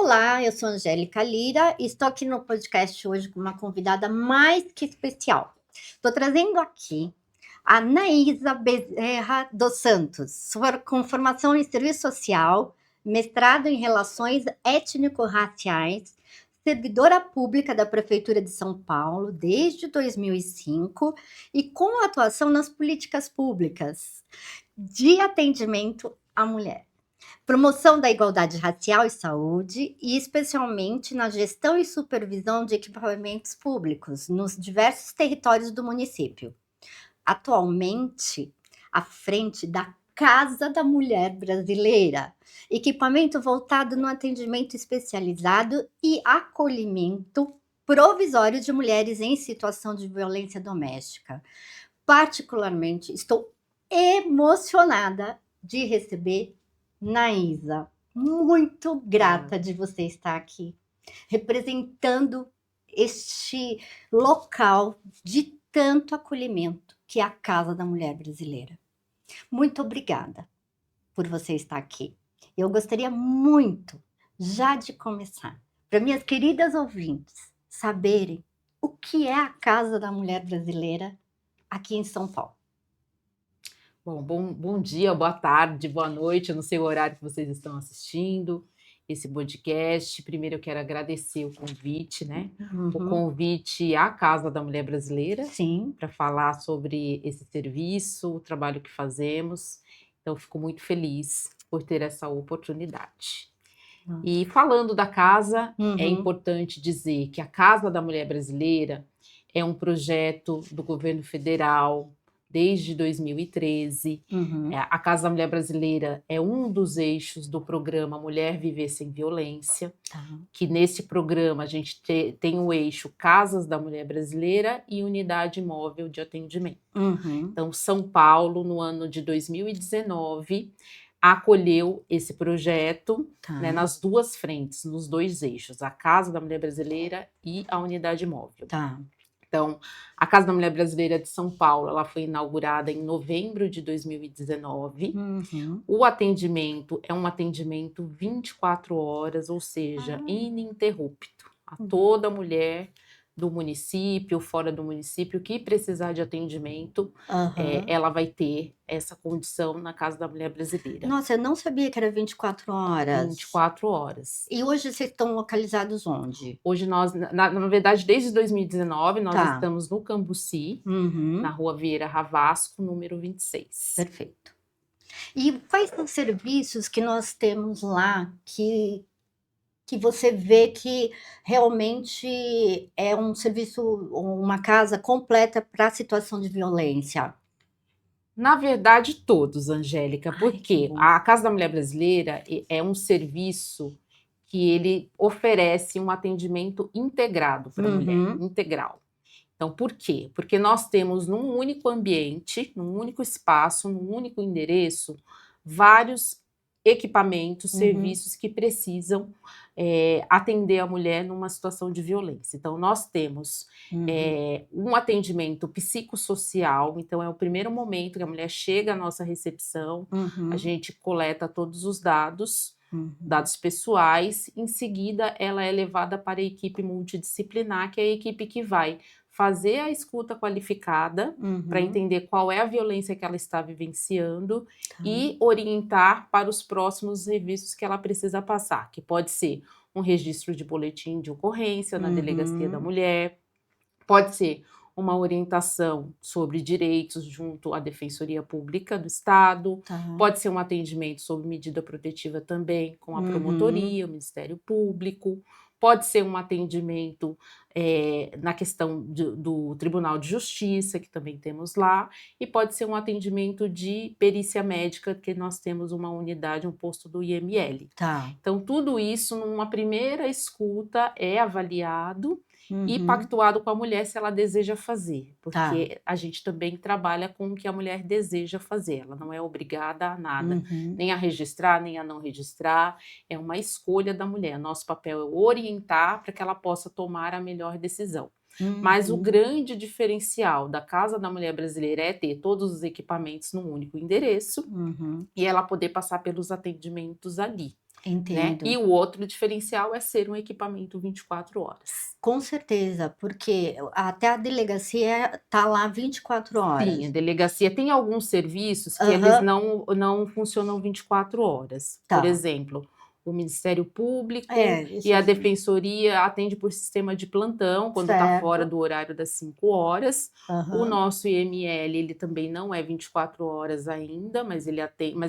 Olá, eu sou Angélica Lira e estou aqui no podcast hoje com uma convidada mais que especial. Estou trazendo aqui a Anaísa Bezerra dos Santos, com formação em serviço social, mestrado em relações étnico-raciais, servidora pública da Prefeitura de São Paulo desde 2005 e com atuação nas políticas públicas de atendimento à mulher. Promoção da igualdade racial e saúde, e especialmente na gestão e supervisão de equipamentos públicos nos diversos territórios do município. Atualmente, à frente da Casa da Mulher Brasileira, equipamento voltado no atendimento especializado e acolhimento provisório de mulheres em situação de violência doméstica. Particularmente, estou emocionada de receber Naísa. Muito grata de você estar aqui, representando este local de tanto acolhimento que é a Casa da Mulher Brasileira. Muito obrigada por você estar aqui. Eu gostaria muito, já de começar, para minhas queridas ouvintes saberem o que é a Casa da Mulher Brasileira aqui em São Paulo. Bom dia, boa tarde, boa noite, eu não sei o horário que vocês estão assistindo esse podcast. Primeiro eu quero agradecer o convite, né? O convite à Casa da Mulher Brasileira, Sim, para falar sobre esse serviço, o trabalho que fazemos. Então, eu fico muito feliz por ter essa oportunidade. E falando da casa, é importante dizer que a Casa da Mulher Brasileira é um projeto do governo federal desde 2013. A Casa da Mulher Brasileira é um dos eixos do programa Mulher Viver Sem Violência, que nesse programa a gente tem o eixo Casas da Mulher Brasileira e Unidade Móvel de Atendimento. Então, São Paulo, no ano de 2019, acolheu esse projeto, né, nas duas frentes, nos dois eixos, a Casa da Mulher Brasileira e a Unidade Móvel. Então, a Casa da Mulher Brasileira de São Paulo, ela foi inaugurada em novembro de 2019. O atendimento é um atendimento 24 horas, ou seja, ininterrupto, a toda mulher do município, fora do município, que precisar de atendimento, ela vai ter essa condição na Casa da Mulher Brasileira. Nossa, eu não sabia que era 24 horas. 24 horas. E hoje vocês estão localizados onde? Hoje nós, na verdade, desde 2019, nós estamos no Cambuci, na Rua Vieira Ravasco, número 26. Perfeito. E quais são os serviços que nós temos lá que você vê que realmente é um serviço, uma casa completa para a situação de violência? Na verdade, todos, Angélica, porque a Casa da Mulher Brasileira é um serviço que ele oferece um atendimento integrado para a mulher, integral. Então, por quê? Porque nós temos num único ambiente, num único espaço, num único endereço, vários equipamentos, serviços que precisam atender a mulher numa situação de violência. Então, nós temos um atendimento psicossocial, então é o primeiro momento que a mulher chega à nossa recepção, a gente coleta todos os dados, dados pessoais, em seguida ela é levada para a equipe multidisciplinar, que é a equipe que vai fazer a escuta qualificada para entender qual é a violência que ela está vivenciando e orientar para os próximos serviços que ela precisa passar, que pode ser um registro de boletim de ocorrência na Delegacia da Mulher, pode ser uma orientação sobre direitos junto à Defensoria Pública do Estado, pode ser um atendimento sobre medida protetiva também com a Promotoria, o Ministério Público, pode ser um atendimento na questão do Tribunal de Justiça, que também temos lá, e pode ser um atendimento de perícia médica, que nós temos uma unidade, um posto do IML. Então, tudo isso, numa primeira escuta, é avaliado e pactuado com a mulher se ela deseja fazer, porque a gente também trabalha com o que a mulher deseja fazer, ela não é obrigada a nada, nem a registrar, nem a não registrar, é uma escolha da mulher. Nosso papel é orientar para que ela possa tomar a melhor decisão. Mas o grande diferencial da Casa da Mulher Brasileira é ter todos os equipamentos num único endereço e ela poder passar pelos atendimentos ali. né? Entendo. E o outro diferencial é ser um equipamento 24 horas. Com certeza, porque até a delegacia tá lá 24 Sim, a horas. delegacia tem alguns serviços que eles Aham, não funcionam 24 horas. Por tá. exemplo, o Ministério Público É, e isso a sim. Defensoria atende por sistema de plantão, quando está fora Certo. do horário das 5 horas. O Aham. nosso IML, ele também não é 24 horas ainda, mas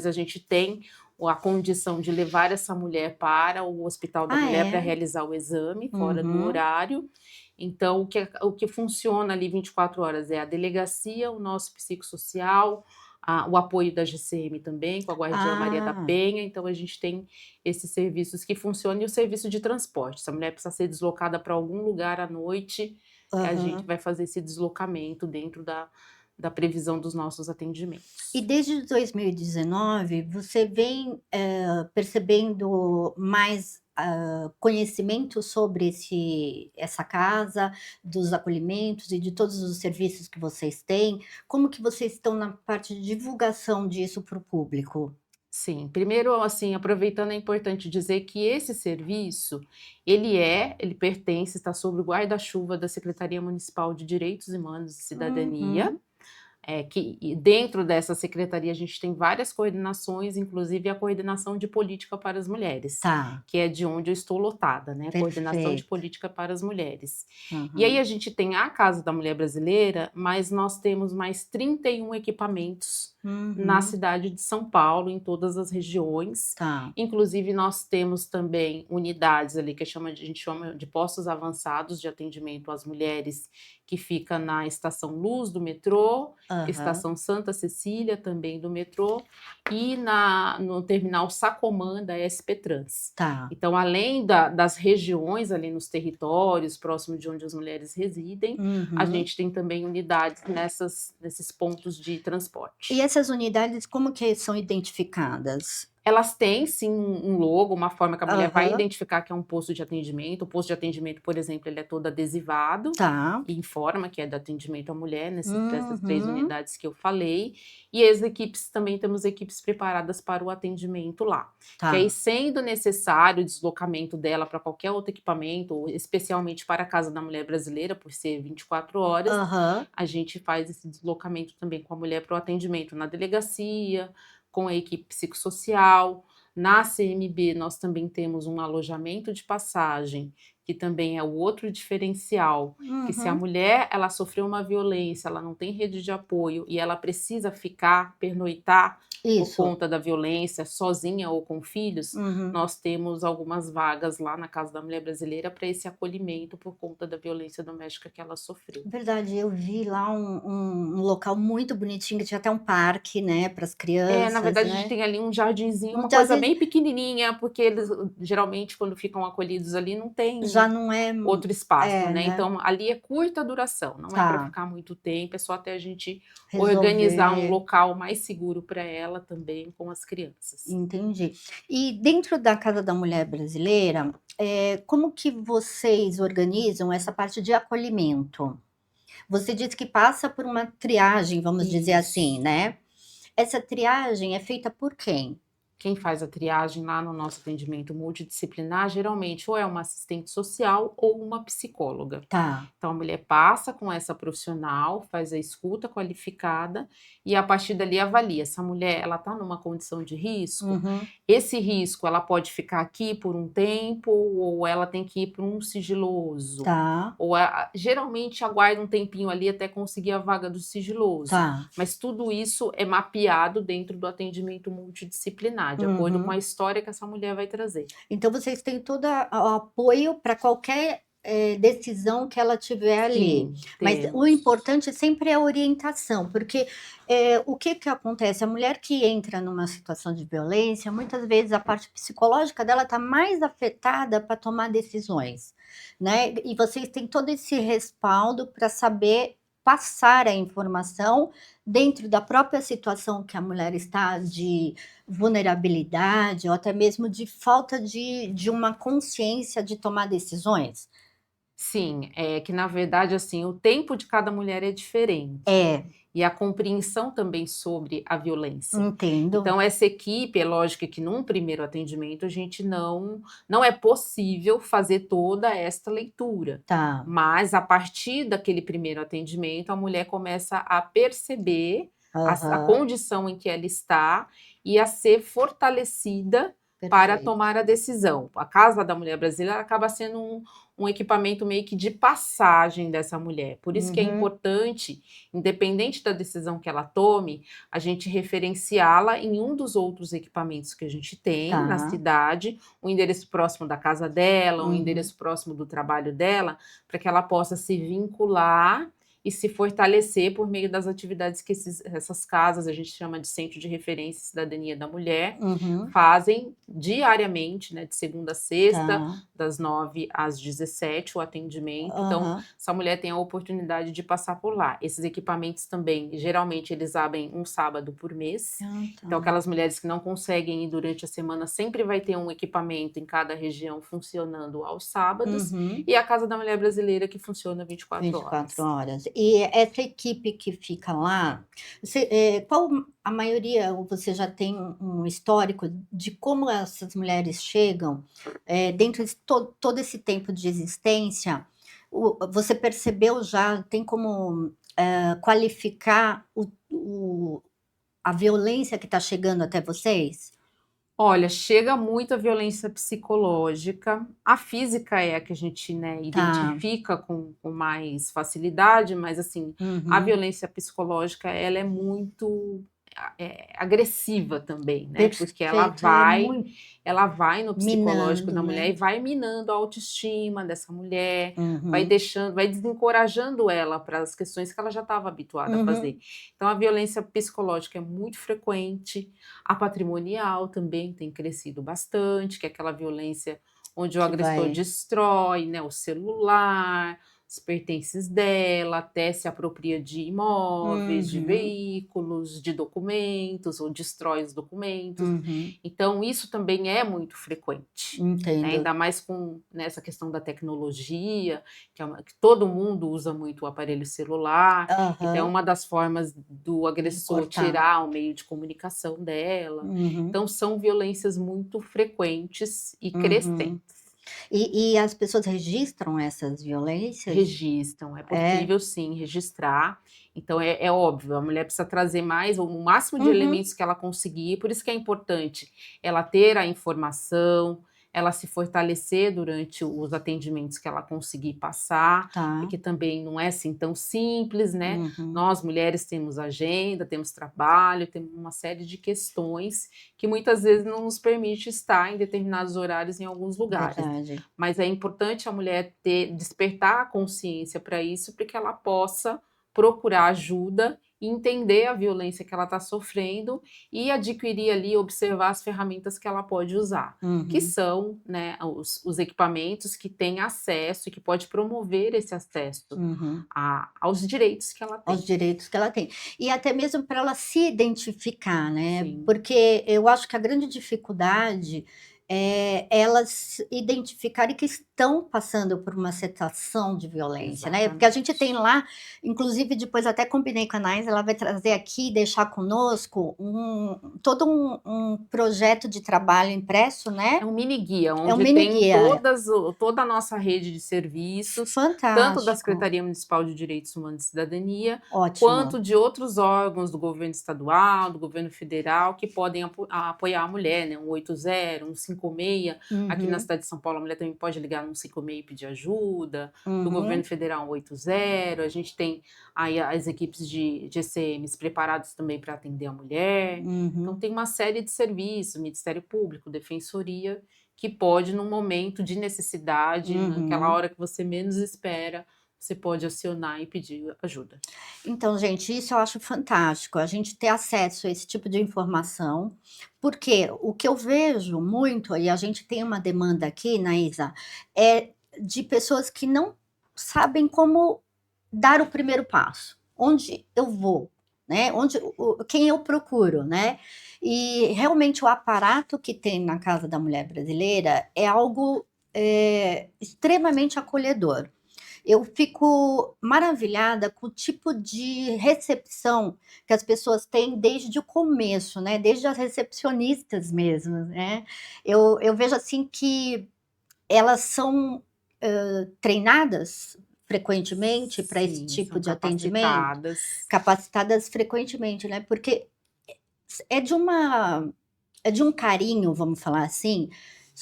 a gente tem a condição de levar essa mulher para o Hospital da Ah, Mulher para é? realizar o exame fora do Uhum. horário. Então, o que funciona ali 24 horas é a delegacia, o nosso psicossocial, o apoio da GCM também, com a Guardiã Maria da Ah, Penha. Então, a gente tem esses serviços que funcionam e o serviço de transporte. Se a mulher precisa ser deslocada para algum lugar à noite, a gente aham. vai fazer esse deslocamento dentro da previsão dos nossos E atendimentos. desde 2019, você vem, percebendo mais, conhecimento sobre essa casa, dos acolhimentos e de todos os serviços que vocês têm? Como que vocês estão na parte de divulgação disso para o público? Sim, primeiro, assim, aproveitando, é importante dizer que esse serviço, ele pertence, está sob o guarda-chuva da Secretaria Municipal de Direitos Humanos e Cidadania, Uhum. e dentro dessa secretaria a gente tem várias coordenações, inclusive a coordenação de política para as mulheres, Tá, que é de onde eu estou lotada, né? Coordenação de perfeito. política para as mulheres. E aí Aham. a gente tem a Casa da Mulher Brasileira, mas nós temos mais 31 equipamentos na Uhum. cidade de São Paulo, em todas as regiões. Tá. Inclusive, nós temos também unidades ali que a gente chama de postos avançados de atendimento às mulheres, que fica na Estação Luz do metrô, Aham. Estação Santa Cecília também do metrô, e no terminal Sacomã da SP Trans. Tá. Então, além das regiões ali nos territórios, próximo de onde as mulheres residem, a Uhum. gente tem também unidades nesses pontos de E transporte. essas unidades como que são identificadas? Elas têm sim um logo, uma forma que a mulher vai Aham. identificar que é um posto de atendimento. O posto de atendimento, por exemplo, ele é todo adesivado Tá. e informa que é de atendimento à mulher nessas 3 Uhum. unidades que eu falei. E as equipes, também temos equipes preparadas para o atendimento lá. Que aí, Tá. sendo necessário o deslocamento dela para qualquer outro equipamento, ou especialmente para a Casa da Mulher Brasileira, por ser 24 horas, Aham. a gente faz esse deslocamento também com a mulher para o atendimento na delegacia, com a equipe psicossocial. Na CMB, nós também temos um alojamento de passagem, que também é o outro diferencial, que se a Uhum. mulher ela sofreu uma violência, ela não tem rede de apoio e ela precisa ficar, pernoitar por Isso. conta da violência, sozinha ou com filhos, Uhum. nós temos algumas vagas lá na Casa da Mulher Brasileira para esse acolhimento por conta da violência doméstica que ela sofreu. Verdade, eu vi lá um local muito bonitinho, que tinha até um parque, né, para as É, na crianças, verdade, a gente né. tem ali um jardinzinho, uma Muitas coisa vezes bem pequenininha, porque eles geralmente, quando ficam acolhidos ali, não já tem não é outro espaço, é, né. né. Então ali é curta duração, não é para Tá, ficar muito tempo, é só até a gente organizar um resolver, local mais seguro para ela também, com as crianças. entendi. E dentro da Casa da Mulher Brasileira, como que vocês organizam essa parte de acolhimento? Você disse que passa por uma triagem, vamos dizer assim, Isso. né. Essa triagem é feita por quem? Quem faz a triagem lá no nosso atendimento multidisciplinar, geralmente ou é uma assistente social ou uma psicóloga. Tá. Então a mulher passa com essa profissional, faz a escuta qualificada e a partir dali avalia se a mulher ela está numa condição de risco. Uhum. Esse risco ela pode ficar aqui por um tempo ou ela tem que ir para um sigiloso. Tá, Ou geralmente aguarda um tempinho ali até conseguir a vaga do sigiloso. tá. Mas tudo isso é mapeado dentro do atendimento multidisciplinar, de acordo com a Uhum. história que essa mulher vai trazer. Então vocês têm todo o apoio para qualquer, decisão que ela tiver ali. Sim, Mas o temos. importante sempre é a orientação, porque, o que que acontece? A mulher que entra numa situação de violência, muitas vezes a parte psicológica dela está mais afetada para tomar decisões, né, e vocês têm todo esse respaldo para saber passar a informação dentro da própria situação que a mulher está de vulnerabilidade ou até mesmo de falta de uma consciência de tomar decisões? Sim, é que na verdade, assim, o tempo de cada mulher é diferente. É, E a compreensão também sobre a violência. entendo. Então essa equipe, é lógico que num primeiro atendimento a gente não é possível fazer toda esta leitura, Tá. mas a partir daquele primeiro atendimento a mulher começa a perceber a Aham, condição em que ela está e a ser fortalecida para perfeito. tomar a decisão. A Casa da Mulher Brasileira acaba sendo um equipamento meio que de passagem dessa mulher. Por isso que é Uhum, importante, independente da decisão que ela tome, a gente referenciá-la em um dos outros equipamentos que a gente tem na tá. cidade, um endereço próximo da casa dela, um Uhum, endereço próximo do trabalho dela, para que ela possa se vincular e se fortalecer por meio das atividades que essas casas, a gente chama de Centro de Referência e Cidadania da Mulher, uhum, fazem diariamente, né, de segunda a sexta, tá. das 9 às 17, o atendimento. Então, Aham. essa mulher tem a oportunidade de passar por lá. Esses equipamentos também, geralmente, eles abrem um sábado por mês. Ah, Então, tá. aquelas mulheres que não conseguem ir durante a semana, sempre vai ter um equipamento em cada região funcionando aos sábados. Uhum. E a Casa da Mulher Brasileira que funciona 24 24 horas. horas. E essa equipe que fica lá, qual a maioria, ou você já tem um histórico de como essas mulheres chegam, dentro de todo esse tempo de existência, você percebeu já, tem como, qualificar a violência que está chegando até vocês? Olha, chega muita violência psicológica. A física é a que a gente, né, Tá. identifica com mais facilidade, mas assim, a Uhum. violência psicológica ela é muito agressiva também, né? Porque Perfeito, é muito ela vai no psicológico minando, da mulher e né. vai minando a autoestima dessa mulher, vai Uhum. deixando, vai desencorajando ela para as questões que ela já estava habituada a fazer. Uhum. Então a violência psicológica é muito frequente, a patrimonial também tem crescido bastante, que é aquela violência onde o Que agressor vai destrói, né, o celular, os pertences dela, até se apropria de imóveis, de uhum, veículos, de documentos ou destrói os documentos. uhum, Então isso também é muito frequente, né, entendo. ainda mais com nessa questão da tecnologia, que todo mundo usa muito o aparelho celular, então é Aham, uma das formas do de agressor cortar. tirar o meio de comunicação dela. Uhum, Então são violências muito frequentes e uhum. crescentes. E as pessoas registram essas violências? Registram, é É? possível sim registrar. Então é óbvio, a mulher precisa trazer mais o máximo de Uhum, elementos que ela conseguir, por isso que é importante ela ter a informação, ela se fortalecer durante os atendimentos que ela conseguir passar, tá. porque também não é assim tão simples, né. Uhum, Nós mulheres temos agenda, temos trabalho, temos uma série de questões que muitas vezes não nos permite estar em determinados horários em alguns lugares. verdade. Mas é importante a mulher despertar a consciência para isso, para que ela possa procurar ajuda e entender a violência que ela está sofrendo e adquirir ali, observar as ferramentas que ela pode usar, que Uhum, são, né, os equipamentos que têm acesso e que pode promover esse acesso uhum. aos direitos que ela Aos tem. direitos que ela tem. E até mesmo para ela se identificar, né, Sim, porque eu acho que a grande dificuldade é elas identificarem que estão passando por uma situação de violência, né, porque a gente tem exatamente. lá, inclusive depois até combinei com a Nais, ela vai trazer aqui e deixar conosco todo um projeto de trabalho impresso, né, É um mini guia, é um onde mini tem guia, toda a nossa rede de serviços, tanto da fantástico, Secretaria Municipal de Direitos Humanos e Cidadania, quanto ótimo. de outros órgãos do governo estadual, do governo federal, que podem apoiar a mulher, né, 180, 156. Aqui na Uhum, cidade de São Paulo, a mulher também pode ligar no 156 e pedir ajuda, do governo uhum, federal 180. A gente tem aí as equipes de ECMs preparadas também para atender a mulher. Então, uhum. tem uma série de serviços, Ministério Público, Defensoria, que pode, num momento de necessidade, naquela Uhum. hora que você menos espera, você pode acionar e pedir ajuda. Então, gente, isso eu acho fantástico, a gente ter acesso a esse tipo de informação, porque o que eu vejo muito, e a gente tem uma demanda aqui, Naísa, é de pessoas que não sabem como dar o primeiro passo. Onde eu vou, né? Onde, quem eu procuro, né? E realmente o aparato que tem na Casa da Mulher Brasileira é algo extremamente acolhedor. eu fico maravilhada com o tipo de recepção que as pessoas têm desde o começo, né, desde as recepcionistas mesmo, né. Eu vejo, assim, que elas são, treinadas frequentemente para esse Sim, tipo são de atendimento, capacitadas. capacitadas frequentemente, né, porque é de uma é de um carinho, vamos falar assim,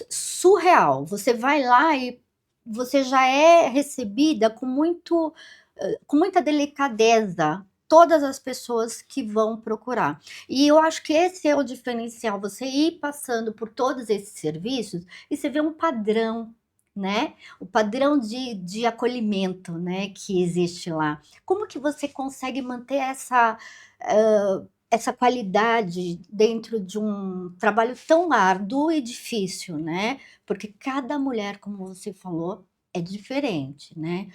surreal. Você vai lá e você já é recebida com muita delicadeza, todas as pessoas que vão procurar. E eu acho que esse é o diferencial, você ir passando por todos esses serviços e você vê um padrão, né, o padrão de acolhimento, né, que existe lá. Como que você consegue manter essa qualidade dentro de um trabalho tão árduo e difícil, né, porque cada mulher, como você falou, é diferente, né.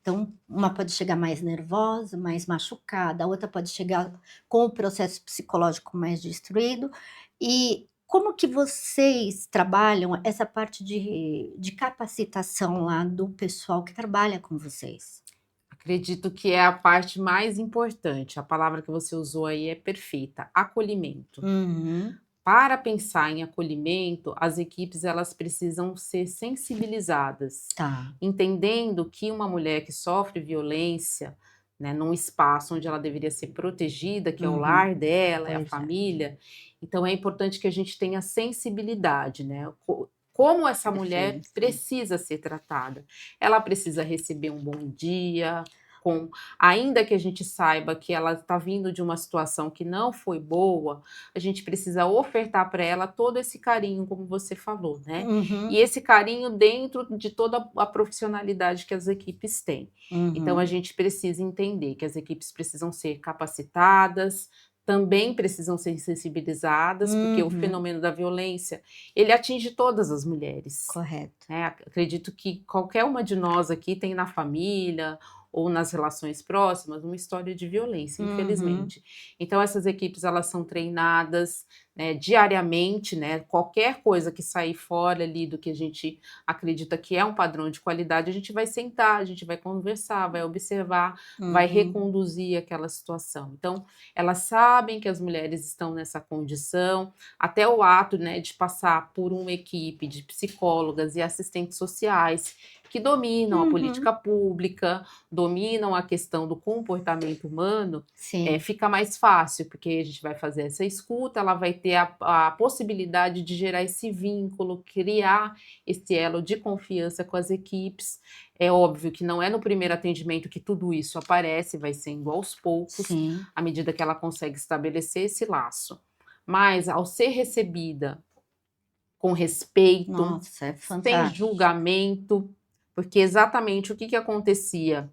Então, uma pode chegar mais nervosa, mais machucada, a outra pode chegar com o processo psicológico mais destruído. E como que vocês trabalham essa parte de capacitação lá do pessoal que trabalha com vocês? Acredito que é a parte mais importante. A palavra que você usou aí é perfeita, acolhimento. Uhum. Para pensar em acolhimento, as equipes elas precisam ser sensibilizadas, Tá. entendendo que uma mulher que sofre violência, né, num espaço onde ela deveria ser protegida, que é o Uhum. lar dela, é a Pois é. família, então é importante que a gente tenha sensibilidade, né? Como essa mulher Perfeito. precisa ser tratada? Ela precisa receber um bom dia, com, ainda que a gente saiba que ela está vindo de uma situação que não foi boa, a gente precisa ofertar para ela todo esse carinho, como você falou, né? E Uhum, esse carinho dentro de toda a profissionalidade que as equipes têm. Então, a uhum, gente precisa entender que as equipes precisam ser capacitadas, também precisam ser sensibilizadas, porque o uhum. fenômeno da violência, ele atinge todas as mulheres. Correto. Né? Acredito que qualquer uma de nós aqui tem na família ou nas relações próximas uma história de violência, Uhum, infelizmente. Então essas equipes elas são treinadas, né, diariamente, né? Qualquer coisa que sair fora ali do que a gente acredita que é um padrão de qualidade, a gente vai sentar, a gente vai conversar, vai observar, vai uhum. reconduzir aquela situação. Então elas sabem que as mulheres estão nessa condição, até o ato, né, de passar por uma equipe de psicólogas e assistentes sociais que dominam a Uhum. política pública, dominam a questão do comportamento humano, Sim. fica mais fácil, porque a gente vai fazer essa escuta, ela vai ter a possibilidade de gerar esse vínculo, criar esse elo de confiança com as equipes. É óbvio que não é no primeiro atendimento que tudo isso aparece, vai sendo aos poucos, Sim. à medida que ela consegue estabelecer esse laço. Mas ao ser recebida com respeito, Nossa, é sem fantástico. julgamento, porque exatamente o que acontecia,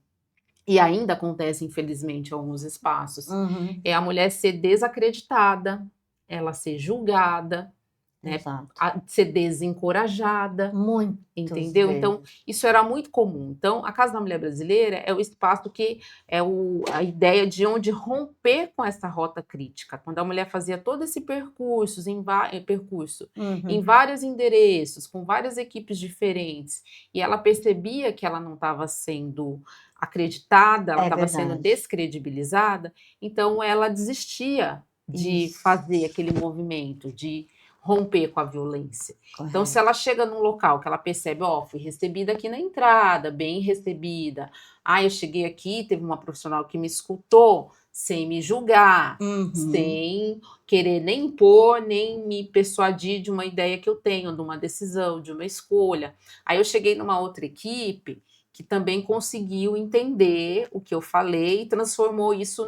e ainda acontece infelizmente em alguns espaços, Uhum. é a mulher ser desacreditada, ela ser julgada, né, Exato. ser desencorajada. Muitas Entendeu? Então, vezes. isso era muito comum. Então, a Casa da Mulher Brasileira é o espaço que é a ideia de onde romper com essa rota crítica. Quando a mulher fazia todo esse percurso em Uhum. vários endereços, com várias equipes diferentes, e ela percebia que ela não estava sendo acreditada, ela É estava sendo verdade. descredibilizada, então ela desistia de Isso. fazer aquele movimento, de romper com a violência. Então, se ela Correto. chega num local que ela percebe, ó, fui recebida aqui na entrada, bem recebida. Ah, eu cheguei aqui, teve uma profissional que me escutou, sem me julgar, Uhum. sem querer nem impor, nem me persuadir de uma ideia que eu tenho, de uma decisão, de uma escolha. Aí eu cheguei numa outra equipe que também conseguiu entender o que eu falei e transformou isso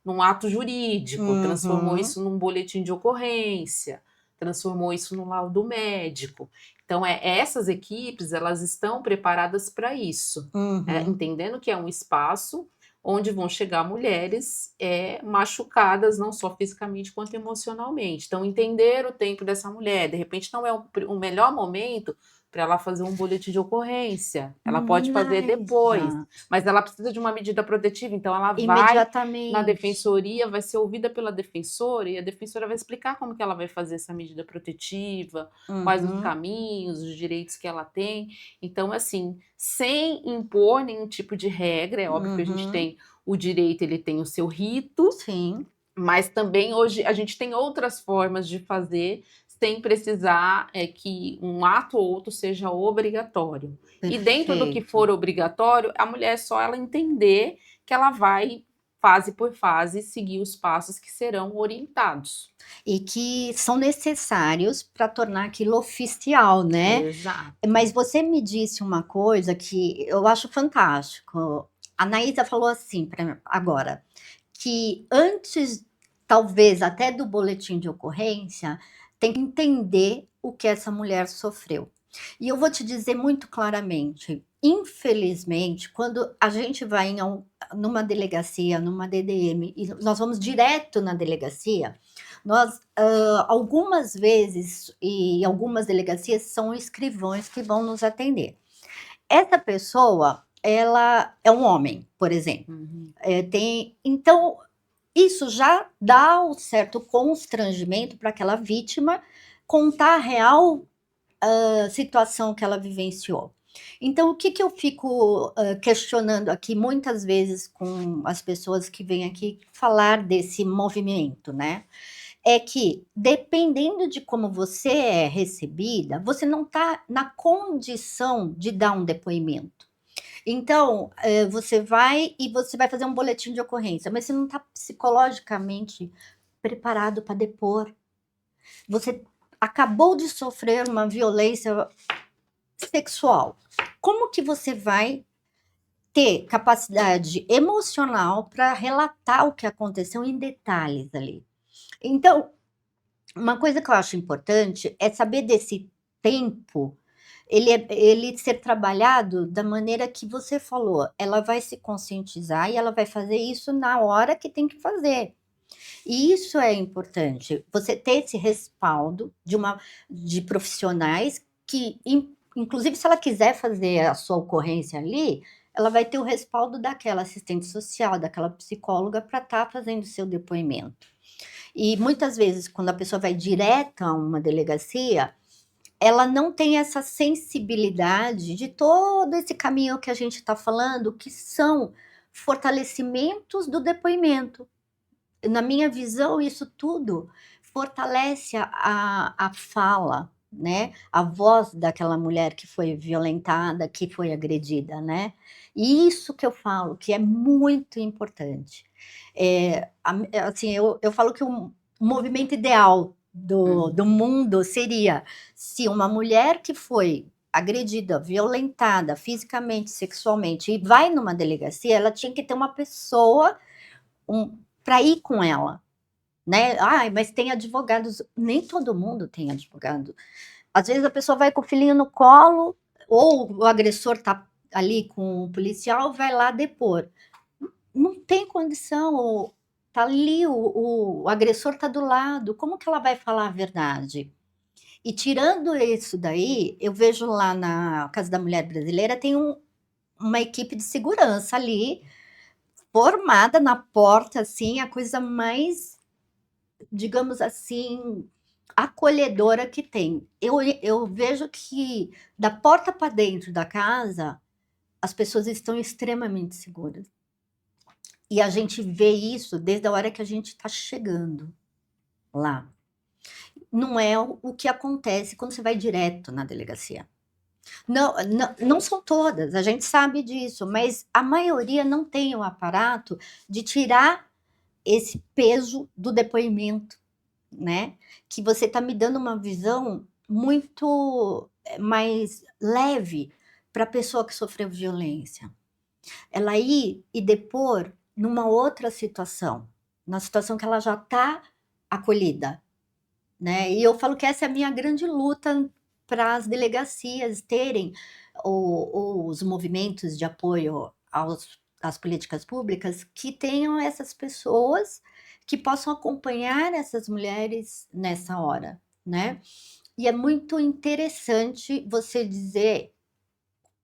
num ato jurídico, transformou Uhum. isso num boletim de ocorrência, transformou isso no laudo médico. Então, essas equipes elas estão preparadas para isso, Uhum. entendendo que é um espaço onde vão chegar mulheres machucadas, não só fisicamente quanto emocionalmente. Então, entender o tempo dessa mulher, de repente não é o melhor momento para ela fazer um boletim de ocorrência. Ela pode fazer depois, mas ela precisa de uma medida protetiva, então ela vai na Imediatamente. defensoria, vai ser ouvida pela defensora e a defensora vai explicar como que ela vai fazer essa medida protetiva, quais os caminhos, os direitos que ela tem. Então, assim, sem impor nenhum tipo de regra, é óbvio que a gente tem o direito, ele tem o seu rito, Sim. mas também hoje a gente tem outras formas de fazer sem precisar que um ato ou outro seja obrigatório. E dentro do que for obrigatório, a mulher só ela entender que ela vai, fase por fase, seguir os passos que serão orientados. E que são necessários para tornar aquilo oficial, né? Exato. Mas você me disse uma coisa que eu acho fantástico. A Naísa falou assim agora, que antes, talvez até do boletim de ocorrência, tem que entender o que essa mulher sofreu. E eu vou te dizer muito claramente, infelizmente, quando a gente vai numa delegacia, numa DDM, e nós vamos direto na delegacia, nós, algumas vezes, e algumas delegacias, são escrivães que vão nos atender. Essa pessoa, ela é um homem, por exemplo. Então, isso já dá um certo constrangimento para aquela vítima contar a real situação que ela vivenciou. Então, o que eu fico questionando aqui muitas vezes com as pessoas que vêm aqui falar desse movimento, né? É que, dependendo de como você é recebida, você não está na condição de dar um depoimento. Então, você vai fazer um boletim de ocorrência, mas você não está psicologicamente preparado para depor. Você acabou de sofrer uma violência sexual. Como que você vai ter capacidade emocional para relatar o que aconteceu em detalhes ali? Então, uma coisa que eu acho importante é saber desse tempo, ele ser trabalhado da maneira que você falou. Ela vai se conscientizar e ela vai fazer isso na hora que tem que fazer. E isso é importante, você ter esse respaldo de profissionais que, inclusive, se ela quiser fazer a sua ocorrência ali, ela vai ter o respaldo daquela assistente social, daquela psicóloga para estar fazendo o seu depoimento. E muitas vezes, quando a pessoa vai direto a uma delegacia, ela não tem essa sensibilidade de todo esse caminho que a gente está falando, que são fortalecimentos do depoimento. Na minha visão, isso tudo fortalece a fala, né? A voz daquela mulher que foi violentada, que foi agredida, né? E isso que eu falo, que é muito importante. Assim, eu falo que o movimento ideal do mundo seria se uma mulher que foi agredida, violentada fisicamente, sexualmente, e vai numa delegacia, ela tinha que ter uma pessoa para ir com ela, né? Mas tem advogados. Nem todo mundo tem advogado. Às vezes a pessoa vai com o filhinho no colo, ou o agressor está ali com o policial, vai lá depor. Não tem condição, tá ali, o agressor está do lado, como que ela vai falar a verdade? E tirando isso daí, eu vejo lá na Casa da Mulher Brasileira, tem uma equipe de segurança ali, formada na porta, assim, a coisa mais, digamos assim, acolhedora que tem. Eu vejo que da porta para dentro da casa, as pessoas estão extremamente seguras. E a gente vê isso desde a hora que a gente está chegando lá. Não é o que acontece quando você vai direto na delegacia. Não são todas, a gente sabe disso, mas a maioria não tem o aparato de tirar esse peso do depoimento, né? Que você está me dando uma visão muito mais leve para a pessoa que sofreu violência. Ela ir e depor numa outra situação, na situação que ela já está acolhida, né? E eu falo que essa é a minha grande luta para as delegacias terem os movimentos de apoio às políticas públicas que tenham essas pessoas que possam acompanhar essas mulheres nessa hora, né? E é muito interessante você dizer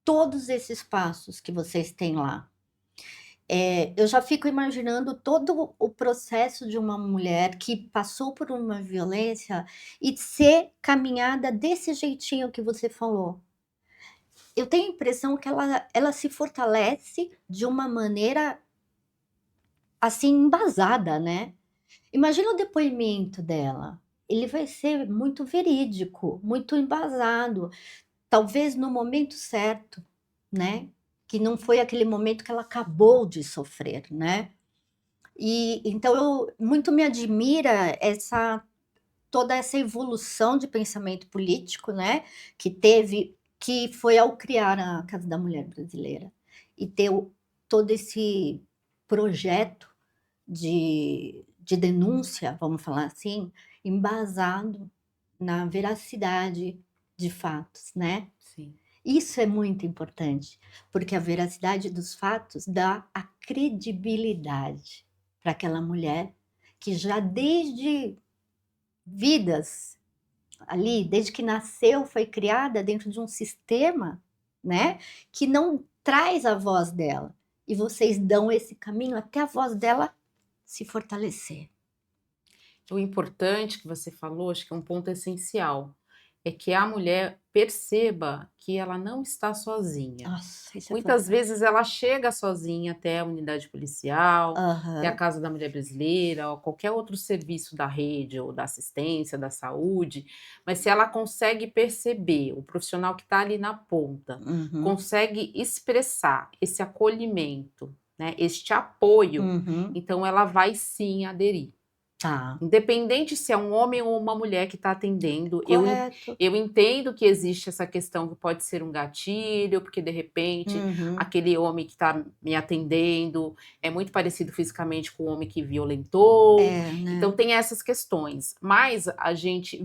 todos esses passos que vocês têm lá. Eu já fico imaginando todo o processo de uma mulher que passou por uma violência e ser caminhada desse jeitinho que você falou. Eu tenho a impressão que ela se fortalece de uma maneira, assim, embasada, né. Imagina o depoimento dela, ele vai ser muito verídico, muito embasado, talvez no momento certo, né, que não foi aquele momento que ela acabou de sofrer, né. E então eu muito me admira toda essa evolução de pensamento político, né, que foi ao criar a Casa da Mulher Brasileira, e ter todo esse projeto de denúncia, vamos falar assim, embasado na veracidade de fatos, né. Sim. Isso é muito importante, porque a veracidade dos fatos dá a credibilidade para aquela mulher que já desde vidas ali, desde que nasceu, foi criada dentro de um sistema, né, que não traz a voz dela. E vocês dão esse caminho até a voz dela se fortalecer. O importante que você falou, acho que é um ponto essencial, é que a mulher perceba que ela não está sozinha. Nossa, isso é Muitas fantástico. vezes ela chega sozinha até a unidade policial, até a Aham. Casa da Mulher Brasileira, ou qualquer outro serviço da rede, ou da assistência, da saúde, mas se ela consegue perceber, o profissional que está ali na ponta, Uhum. consegue expressar esse acolhimento, né, este apoio, Uhum. então ela vai sim aderir. Tá. Independente se é um homem ou uma mulher que está atendendo, Correto. eu entendo que existe essa questão que pode ser um gatilho, porque de repente Uhum. aquele homem que está me atendendo é muito parecido fisicamente com o homem que violentou, É, então né. tem essas questões. Mas a gente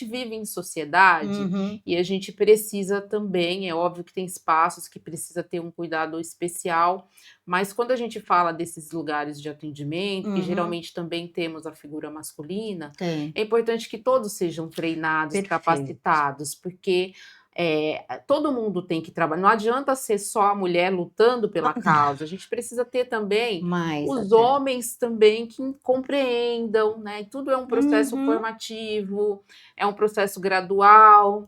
vive em sociedade Uhum. e a gente precisa também, é óbvio que tem espaços que precisa ter um cuidado especial, mas quando a gente fala desses lugares de atendimento, que Uhum. geralmente também temos a figura masculina, Tem. é importante que todos sejam treinados, Perfeito. capacitados, porque todo mundo tem que trabalhar. Não adianta ser só a mulher lutando pela causa, a gente precisa ter também Mais os até. homens também que compreendam, né? Tudo é um processo Uhum. formativo, é um processo gradual,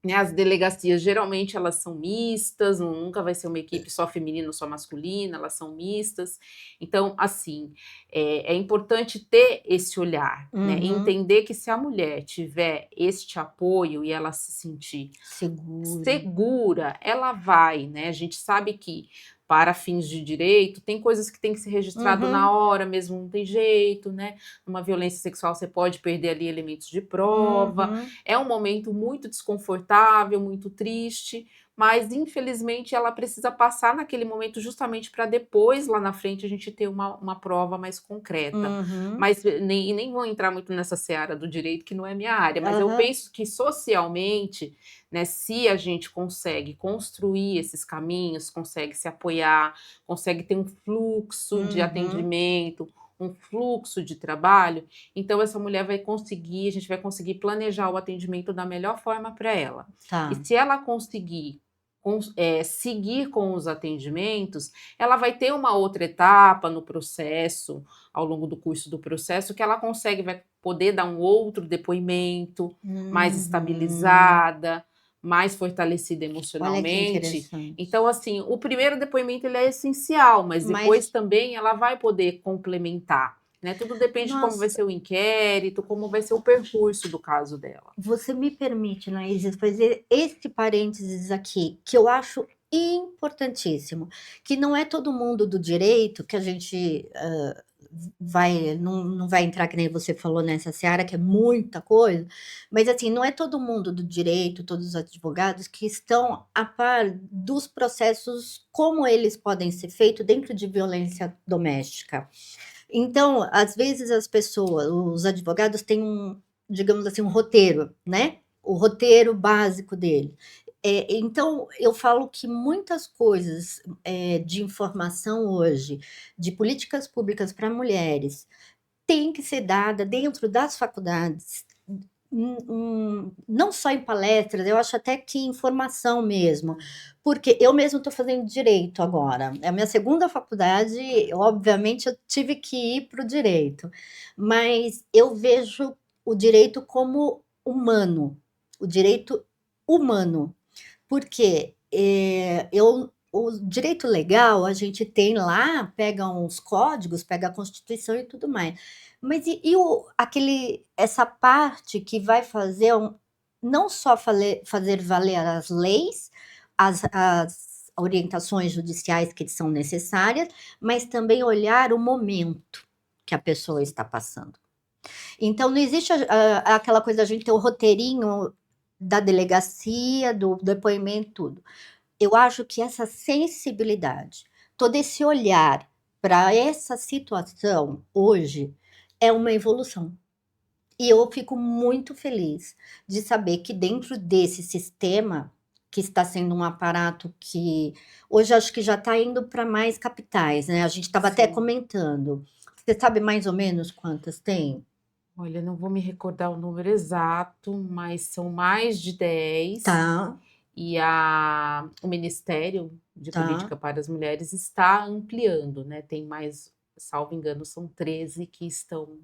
né, as delegacias geralmente elas são mistas, nunca vai ser uma equipe só feminina ou só masculina, elas são mistas. Então, assim, é importante ter esse olhar, né, Uhum. entender que se a mulher tiver este apoio e ela se sentir Segura. segura, ela vai, né, a gente sabe que para fins de direito, tem coisas que tem que ser registrado na Uhum. hora mesmo, não tem jeito, né, numa violência sexual você pode perder ali elementos de prova, Uhum. é um momento muito desconfortável, muito triste, mas infelizmente ela precisa passar naquele momento justamente para depois, lá na frente, a gente ter uma prova mais concreta. Uhum. Mas nem vou entrar muito nessa seara do direito, que não é minha área, mas eu Aham. penso que socialmente, né, se a gente consegue construir esses caminhos, consegue se apoiar, consegue ter um fluxo de Uhum. atendimento, um fluxo de trabalho, então essa mulher vai conseguir, a gente vai conseguir planejar o atendimento da melhor forma para ela. E Tá. se ela conseguir seguir com os atendimentos, ela vai ter uma outra etapa no processo, ao longo do curso do processo, que ela vai poder dar um outro depoimento, mais Uhum. estabilizada, mais fortalecida Olha que emocionalmente. interessante. Então, assim, o primeiro depoimento ele é essencial, mas depois Mas, também ela vai poder complementar, né? Tudo depende de como vai nossa, ser o inquérito, como vai ser o percurso do caso dela. você me permite, Anaíses, fazer esse parênteses aqui, que eu acho importantíssimo, que não é todo mundo do direito que a gente, não vai entrar, que nem você falou, nessa seara, que é muita coisa, mas, assim, não é todo mundo do direito, todos os advogados que estão a par dos processos, como eles podem ser feitos dentro de violência doméstica. Então, às vezes as pessoas, os advogados têm digamos assim, um roteiro, né, o roteiro básico dele. Então eu falo que muitas coisas, de informação hoje, de políticas públicas para mulheres, tem que ser dada dentro das faculdades, não só em palestras, eu acho até que em formação mesmo, porque eu mesmo estou fazendo direito agora. É a minha segunda faculdade, obviamente eu tive que ir para o direito, mas eu vejo o direito como humano, o direito humano, porque o direito legal a gente tem lá, pega uns códigos, pega a Constituição e tudo mais. Mas essa parte que vai fazer não só fazer valer as leis, as orientações judiciais que são necessárias, mas também olhar o momento que a pessoa está passando. Então, não existe aquela coisa da gente ter o roteirinho da delegacia, do depoimento, tudo. Eu acho que essa sensibilidade, todo esse olhar para essa situação hoje é uma evolução. E eu fico muito feliz de saber que dentro desse sistema, que está sendo um aparato que hoje acho que já está indo para mais capitais, né? A gente estava até comentando. Você sabe mais ou menos quantas tem? Olha, não vou me recordar o número exato, mas são mais de 10. Tá, E o Ministério de tá. Política para as Mulheres está ampliando, né? Tem mais, salvo engano, são 13 que estão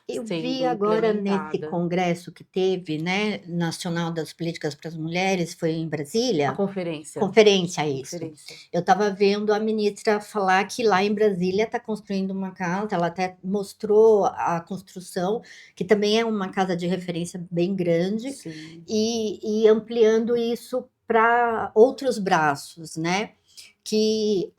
Eu vi sendo agora nesse implementadas. congresso que teve, né, nacional das políticas para as mulheres, foi em A Brasília? conferência. Conferência, isso. Conferência. Eu estava vendo a ministra falar que lá em Brasília está construindo uma casa, ela até mostrou a construção, que também é uma casa de referência bem grande, Sim. e ampliando isso para outros braços, né? Que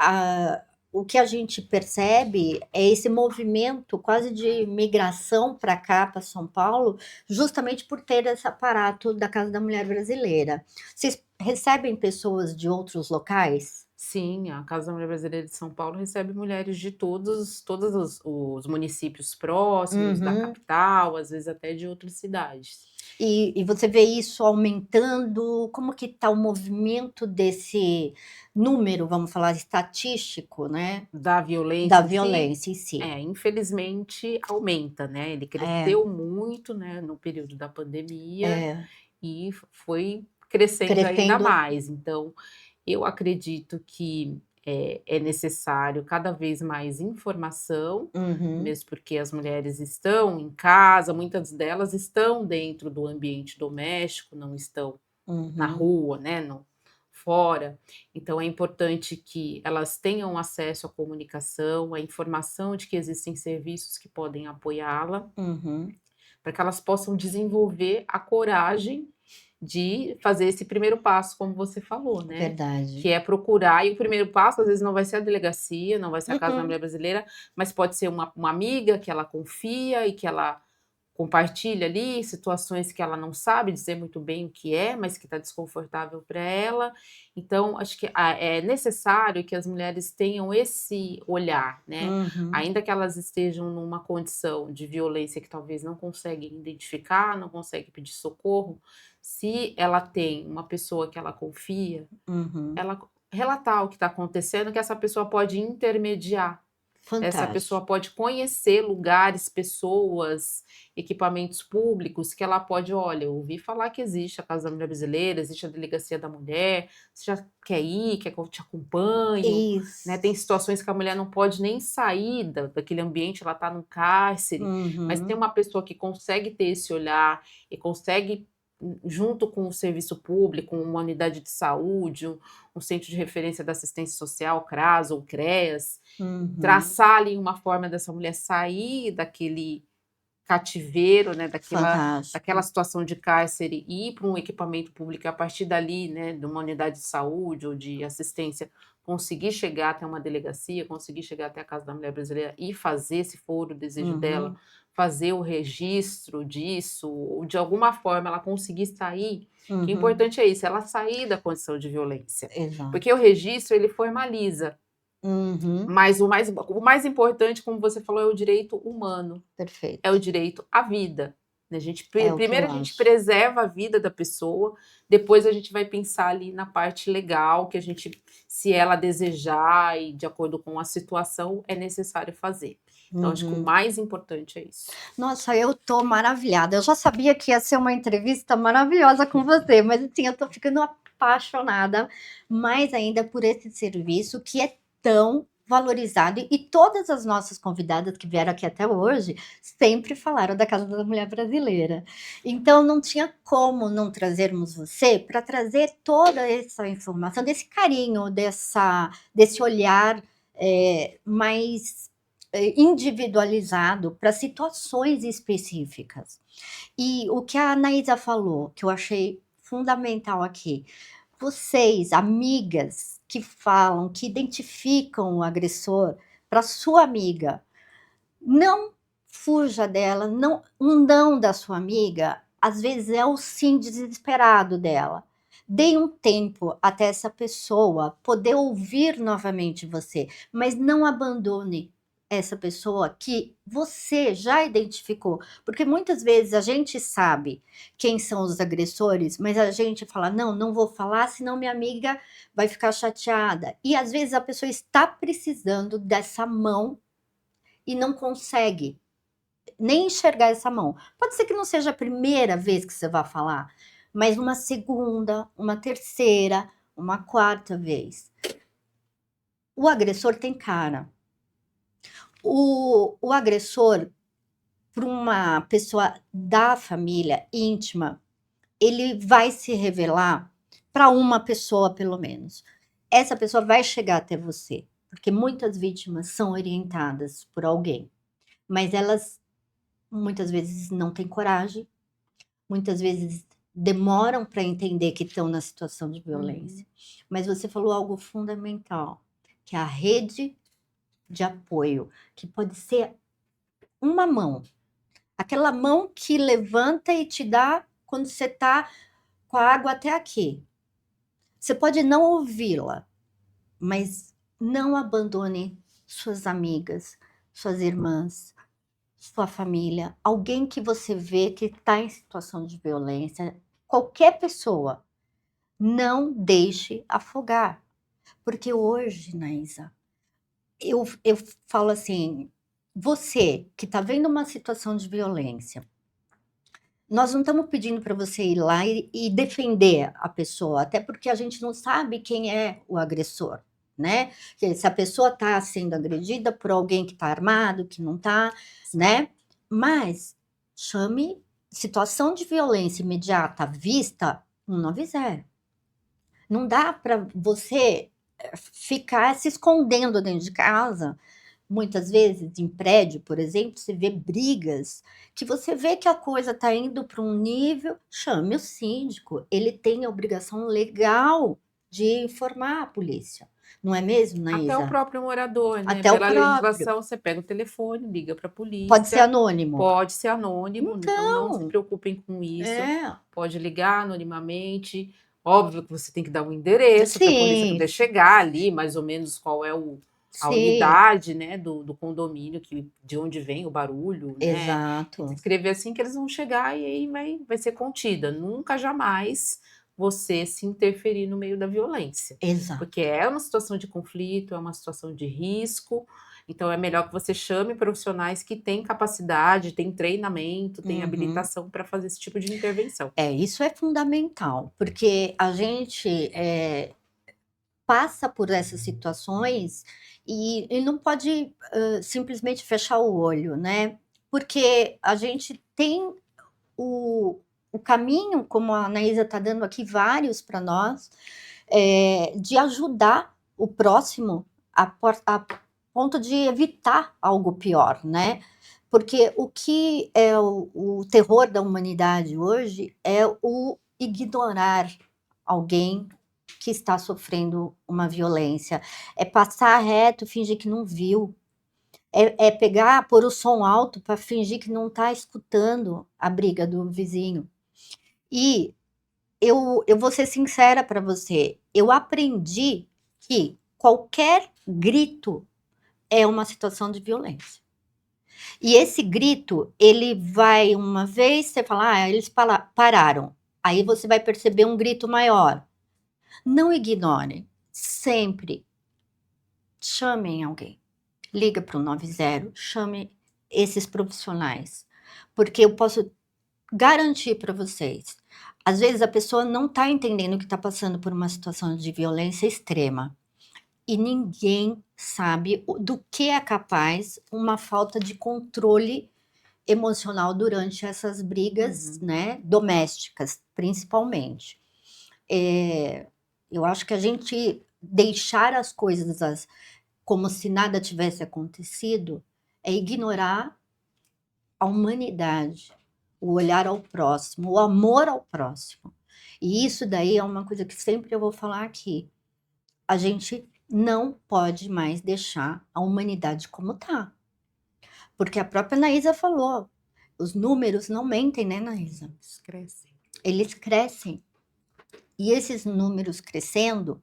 o que a gente percebe é esse movimento quase de migração para cá, para São Paulo, justamente por ter esse aparato da Casa da Mulher Brasileira. Vocês recebem pessoas de outros locais? Sim, a Casa da Mulher Brasileira de São Paulo recebe mulheres de todos os municípios próximos da Uhum. capital, às vezes até de outras cidades. E você vê isso aumentando? Como que está o movimento desse número, vamos falar, estatístico, né? Da Da violência em si, violência em si. infelizmente aumenta, né? Ele É, cresceu muito, né, no período da pandemia é, e foi crescendo ainda crescendo. mais. Então, eu acredito que é necessário cada vez mais informação, Uhum, mesmo porque as mulheres estão em casa, muitas delas estão dentro do ambiente doméstico, não estão na uhum, rua, né, fora. Então é importante que elas tenham acesso à comunicação, à informação de que existem serviços que podem apoiá-la, uhum. para que elas possam desenvolver a coragem de fazer esse primeiro passo, como você falou, né? Verdade. Que é procurar, e o primeiro passo às vezes não vai ser a delegacia, não vai ser a Casa da Mm-mm. Mulher Brasileira, mas pode ser uma amiga que ela confia e que ela compartilha ali situações que ela não sabe dizer muito bem o que é, mas que está desconfortável para ela. Então, acho que é necessário que as mulheres tenham esse olhar, né? Uhum, Ainda que elas estejam numa condição de violência que talvez não conseguem identificar, não conseguem pedir socorro, se ela tem uma pessoa que ela confia, uhum. ela relatar o que está acontecendo, que essa pessoa pode intermediar, essa Fantástico. pessoa pode conhecer lugares, pessoas, equipamentos públicos que ela pode, olha, eu ouvi falar que existe a Casa da Mulher Brasileira, existe a Delegacia da Mulher, você já quer ir, quer que eu te acompanho, né? Isso. Tem situações que a mulher não pode nem sair daquele ambiente, ela está no cárcere, mas tem Uhum, uma pessoa que consegue ter esse olhar e consegue junto com o serviço público, uma unidade de saúde, um centro de referência da assistência social, CRAS ou CREAS, uhum. traçar ali uma forma dessa mulher sair daquele cativeiro, né, daquela Fantástico. situação de cárcere e ir para um equipamento público, a partir dali, né, de uma unidade de saúde ou de assistência, conseguir chegar até uma delegacia, conseguir chegar até a Casa da Mulher Brasileira e fazer, se for o desejo dela, Uhum, fazer o registro disso, ou de alguma forma ela conseguir sair, que o uhum. importante é isso, ela sair da condição de violência. Porque o Exato. registro, ele formaliza, Uhum. mas o mais importante, como você falou, é o direito humano, é o Perfeito. direito à vida, né, a gente É o que primeiro eu a gente acho. preserva a vida da pessoa, depois a gente vai pensar ali na parte legal, que a gente, se ela desejar e de acordo com a situação, é necessário fazer. Então, acho que o mais importante é isso. Nossa, eu tô maravilhada. Eu já sabia que ia ser uma entrevista maravilhosa com você, mas assim, eu tô ficando apaixonada mais ainda por esse serviço que é tão valorizado. E todas as nossas convidadas que vieram aqui até hoje sempre falaram da Casa da Mulher Brasileira. Então, não tinha como não trazermos você para trazer toda essa informação, desse carinho, desse olhar mais individualizado para situações específicas. E o que a Anaísa falou, que eu achei fundamental aqui, vocês, amigas que falam, que identificam o agressor, para sua amiga, não fuja dela, não, um não da sua amiga, às vezes é o sim desesperado dela. Dê um tempo até essa pessoa poder ouvir novamente você, mas não abandone essa pessoa que você já identificou, porque muitas vezes a gente sabe quem são os agressores, mas a gente fala, não, não vou falar, senão minha amiga vai ficar chateada. E às vezes a pessoa está precisando dessa mão e não consegue nem enxergar essa mão. Pode ser que não seja a primeira vez que você vai falar, mas uma segunda, uma terceira, uma quarta vez. O agressor tem cara. O agressor, para uma pessoa da família íntima, ele vai se revelar para uma pessoa, pelo menos. Essa pessoa vai chegar até você, porque muitas vítimas são orientadas por alguém, mas elas muitas vezes não têm coragem, muitas vezes demoram para entender que estão na situação de violência. Mas você falou algo fundamental, que é a rede de apoio, que pode ser uma mão, aquela mão que levanta e te dá quando você está com a água até aqui. Você pode não ouvi-la, mas não abandone suas amigas, suas irmãs, sua família, alguém que você vê que está em situação de violência, qualquer pessoa, não deixe afogar. Porque hoje, Naísa, eu falo assim, você que está vendo uma situação de violência, nós não estamos pedindo para você ir lá e defender a pessoa, até porque a gente não sabe quem é o agressor, né? Se a pessoa está sendo agredida por alguém que está armado, que não está, né? Mas chame situação de violência imediata à vista 190. Não dá para você ficar se escondendo dentro de casa. Muitas vezes, em prédio, por exemplo, você vê brigas que você vê que a coisa está indo para um nível, chame o síndico, ele tem a obrigação legal de informar a polícia. Não é mesmo, Até o Naísa? próprio morador, né? Até o Pela próprio. legislação, você pega o telefone, liga para a Pode ser polícia. anônimo. Pode ser anônimo, então não se Então, preocupem com isso. é. Pode ligar anonimamente. Óbvio que você tem que dar um endereço para a polícia Sim, poder chegar ali, mais ou menos qual é a sim, unidade, né, do condomínio, de onde vem o barulho, né? exato. Escrever assim que eles vão chegar e aí vai ser contida. Nunca, jamais você se interferir no meio da violência. Exato. Porque é uma situação de conflito, é uma situação de risco, então é melhor que você chame profissionais que têm capacidade, têm treinamento, têm habilitação para fazer esse tipo de intervenção. Isso é fundamental, porque a gente passa por essas situações e não pode simplesmente fechar o olho, né? Porque a gente tem o caminho, como a Anaísa está dando aqui vários para nós, de ajudar o próximo a ponto de evitar algo pior, né? Porque o que é o terror da humanidade hoje é o ignorar alguém que está sofrendo uma violência. É passar reto, fingir que não viu. É pegar, pôr o som alto para fingir que não está escutando a briga do vizinho. E eu vou ser sincera para você, eu aprendi que qualquer grito é uma situação de violência. E esse grito, ele vai uma vez, você fala, eles pararam. Aí você vai perceber um grito maior. Não ignore, sempre chamem alguém. liga para o 90, chame esses profissionais, porque eu posso garantir para vocês, às vezes a pessoa não está entendendo que está passando por uma situação de violência extrema, e ninguém sabe do que é capaz uma falta de controle emocional durante essas brigas, né, domésticas, principalmente. Eu acho que a gente deixar as coisas como se nada tivesse acontecido é ignorar a humanidade, o olhar ao próximo, o amor ao próximo. E isso daí é uma coisa que sempre eu vou falar aqui. A gente não pode mais deixar a humanidade como tá. Porque a própria Anaísa falou, os números não mentem, né, Anaísa? Eles crescem. Eles crescem. E esses números crescendo,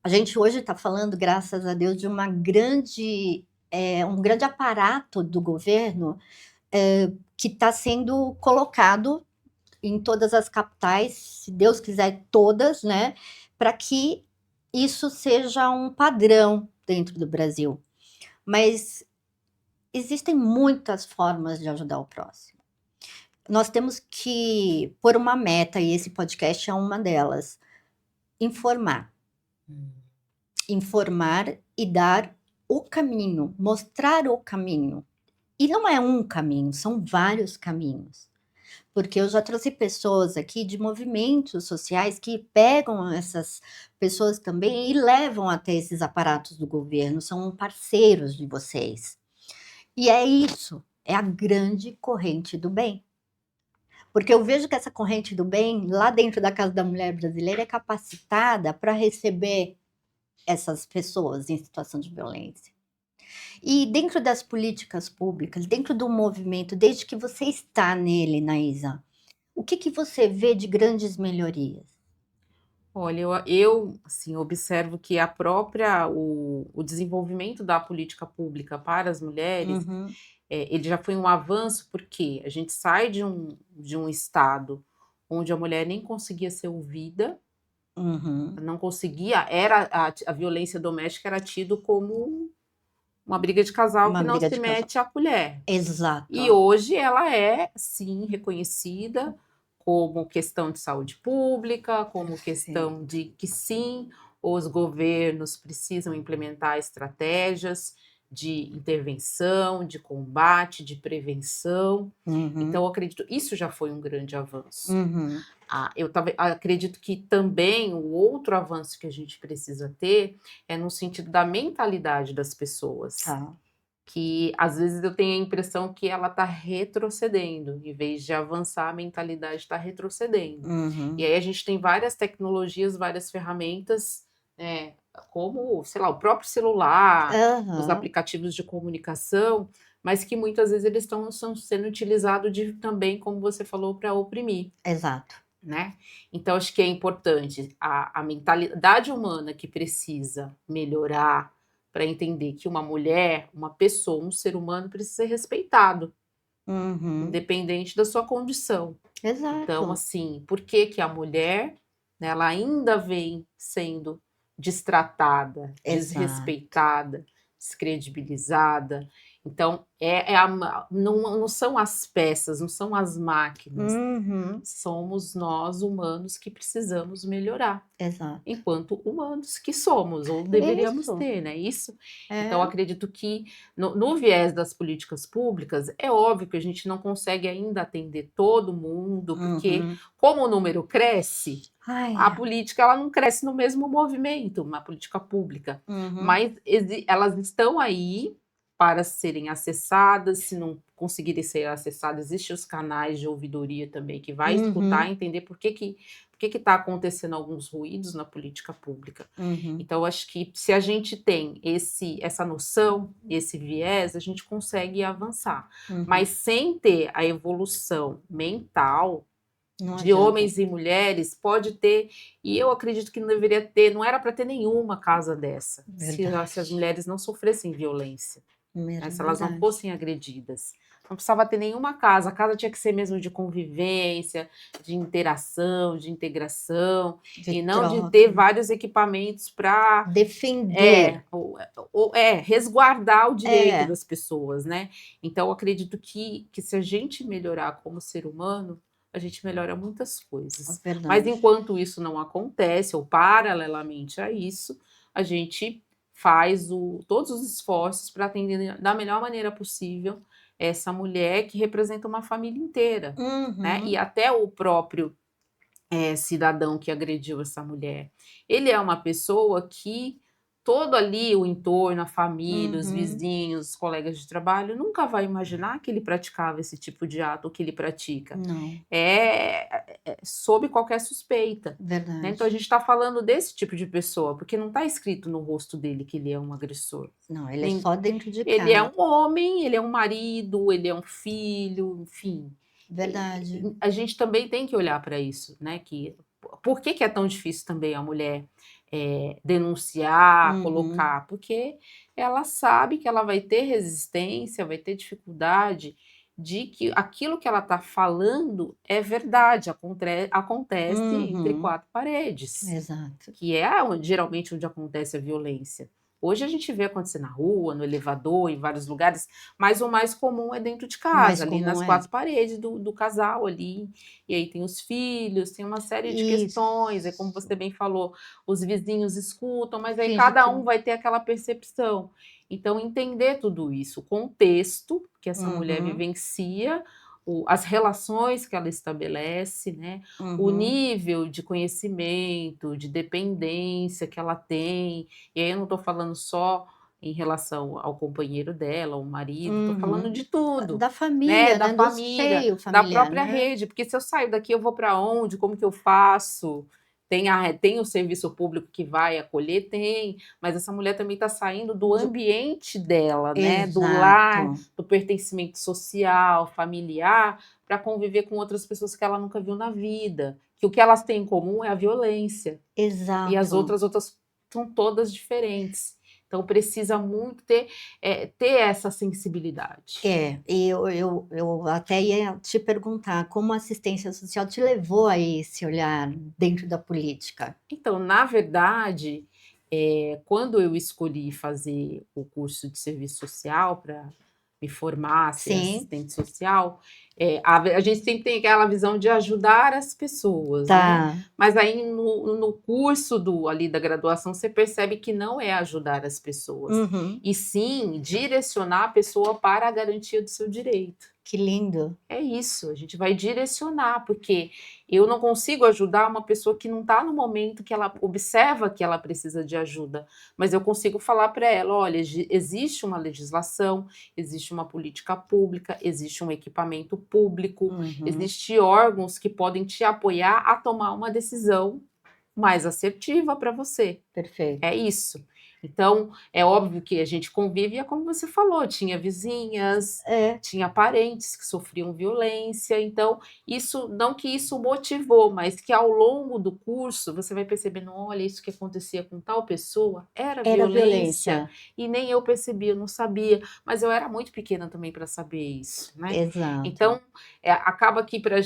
a gente hoje está falando, graças a Deus, de um grande aparato do governo que está sendo colocado em todas as capitais, se Deus quiser todas, né, para que isso seja um padrão dentro do Brasil. Mas existem muitas formas de ajudar o próximo. Nós temos que pôr uma meta, e esse podcast é uma delas, informar. Informar e dar o caminho, mostrar o caminho. E não é um caminho, são vários caminhos. Porque eu já trouxe pessoas aqui de movimentos sociais que pegam essas pessoas também e levam até esses aparatos do governo, são parceiros de vocês. E é isso, é a grande corrente do bem. Porque eu vejo que essa corrente do bem, lá dentro da Casa da Mulher Brasileira, é capacitada para receber essas pessoas em situação de violência. E dentro das políticas públicas, dentro do movimento, desde que você está nele, Naísa, o que você vê de grandes melhorias? Olha, eu assim, observo que o desenvolvimento da política pública para as mulheres, Uhum, ele já foi um avanço, porque a gente sai de um estado onde a mulher nem conseguia ser ouvida, uhum. não conseguia, a violência doméstica era tido como uma briga de casal Uma que não briga se de casal. mete a colher. E Exato. hoje ela é, sim, reconhecida como questão de saúde pública, como Sim. questão de que sim, os governos precisam implementar estratégias de intervenção, de combate, de prevenção. Então, Uhum, eu acredito, isso já foi um grande avanço. uhum. Acredito que também o outro avanço que a gente precisa ter é no sentido da mentalidade das pessoas, Tá. que às vezes eu tenho a impressão que ela está retrocedendo, em vez de avançar, a mentalidade está retrocedendo. E Uhum. aí a gente tem várias tecnologias, várias ferramentas, como, sei lá, o próprio celular, os Aham. aplicativos de comunicação, mas que muitas vezes eles estão sendo utilizados também, como você falou, para oprimir. Exato. Né? Então, acho que é importante a mentalidade humana que precisa melhorar para entender que uma mulher, uma pessoa, um ser humano precisa ser respeitado, Uhum. independente da sua condição. Então, Exato. assim, por que que a mulher, né, ela ainda vem sendo destratada, Exato. desrespeitada, descredibilizada? Então, não são as peças, não são as máquinas, Uhum. somos nós humanos que precisamos melhorar, Exato. enquanto humanos que somos, ou deveríamos Isso. ter, né, isso. Então É. acredito que no viés das políticas públicas, é óbvio que a gente não consegue ainda atender todo mundo, porque Uhum. como o número cresce, Ai. a política ela não cresce no mesmo movimento, uma política pública, Uhum. mas elas estão aí para serem acessadas. Se não conseguirem ser acessadas, existem os canais de ouvidoria também, que vai escutar, Uhum. entender por que está acontecendo alguns ruídos na política pública. Uhum. Então, acho que se a gente tem essa noção, esse viés, a gente consegue avançar. Uhum. Mas sem ter a evolução mental Não de adianta. homens e mulheres, pode ter, e eu acredito que não deveria ter, não era para ter nenhuma casa dessa, se as Verdade. mulheres não sofressem violência, né, se elas não Verdade. fossem agredidas. Não precisava ter nenhuma casa. A casa tinha que ser mesmo de convivência, de interação, de integração, De e não de ter troca. vários equipamentos para Defender. resguardar o direito É, das pessoas, né? Então, eu acredito que se a gente melhorar como ser humano, a gente melhora muitas é coisas. Mas verdade. enquanto isso não acontece, ou paralelamente a isso, a gente faz todos os esforços para atender da melhor maneira possível essa mulher que representa uma família inteira, né? E Uhum, até o próprio cidadão que agrediu essa mulher. Ele é uma pessoa que todo ali o entorno, a família, os uhum. vizinhos, os colegas de trabalho, nunca vai imaginar que ele praticava esse tipo de ato que ele pratica. Não, É sob qualquer suspeita. Né? Então a verdade. gente está falando desse tipo de pessoa, porque não está escrito no rosto dele que ele é um agressor. Não, ele é Nem- só dentro de Ele é casa. um homem, ele é um marido, ele é um filho, enfim. Verdade. A gente também tem que olhar para isso, né? Por que é tão difícil também a mulher denunciar, Uhum, colocar? Porque ela sabe que ela vai ter resistência, vai ter dificuldade de que aquilo que ela está falando é verdade, acontece entre uhum. quatro paredes, Exato. que é geralmente onde acontece a violência. Hoje a gente vê acontecer na rua, no elevador, em vários lugares, mas o mais comum é dentro de O mais casa, ali comum nas é quatro paredes do casal ali. E aí tem os filhos, tem uma série de questões, é como isso. você bem falou, os vizinhos escutam, mas aí Finge cada que um vai ter aquela percepção. Então, entender tudo isso, o contexto que essa mulher uhum, vivencia, as relações que ela estabelece, né? O uhum, nível de conhecimento, de dependência que ela tem, e aí eu não estou falando só em relação ao companheiro dela, ao marido, estou falando uhum. de tudo, Da né? família, Da né, do família, seio da familiar, própria né. rede, porque se eu saio daqui, eu vou para onde? Como que eu faço? Tem o serviço público que vai acolher? Tem, mas essa mulher também está saindo do Do ambiente dela, né? Do lar, exato, do pertencimento social, familiar, para conviver com outras pessoas que ela nunca viu na vida. Que o que elas têm em comum é a violência. E as exato. outras são todas diferentes. Então precisa muito ter essa sensibilidade. É, e eu até ia te perguntar como a assistência social te levou a esse olhar dentro da política? Então, na verdade, quando eu escolhi fazer o curso de serviço social para me formar, ser Sim, assistente social, a gente sempre tem aquela visão de ajudar as pessoas, né? tá. Mas aí no curso ali da graduação você percebe que não é ajudar as pessoas, Uhum. e sim direcionar a pessoa para a garantia do seu direito. Que lindo. É isso, a gente vai direcionar, porque eu não consigo ajudar uma pessoa que não está no momento que ela observa que ela precisa de ajuda, mas eu consigo falar para ela: olha, existe uma legislação, existe uma política pública, existe um equipamento público, Uhum. existem órgãos que podem te apoiar a tomar uma decisão mais assertiva para você. É Perfeito. isso. Então, é óbvio que a gente convive, é como você falou, tinha vizinhas, É, tinha parentes que sofriam violência, então isso não que isso motivou, mas que ao longo do curso você vai percebendo, olha, isso que acontecia com tal pessoa era era violência violência. e nem eu percebia, eu não sabia, mas eu era muito pequena também para saber isso, né? Exato. Então, acaba que para a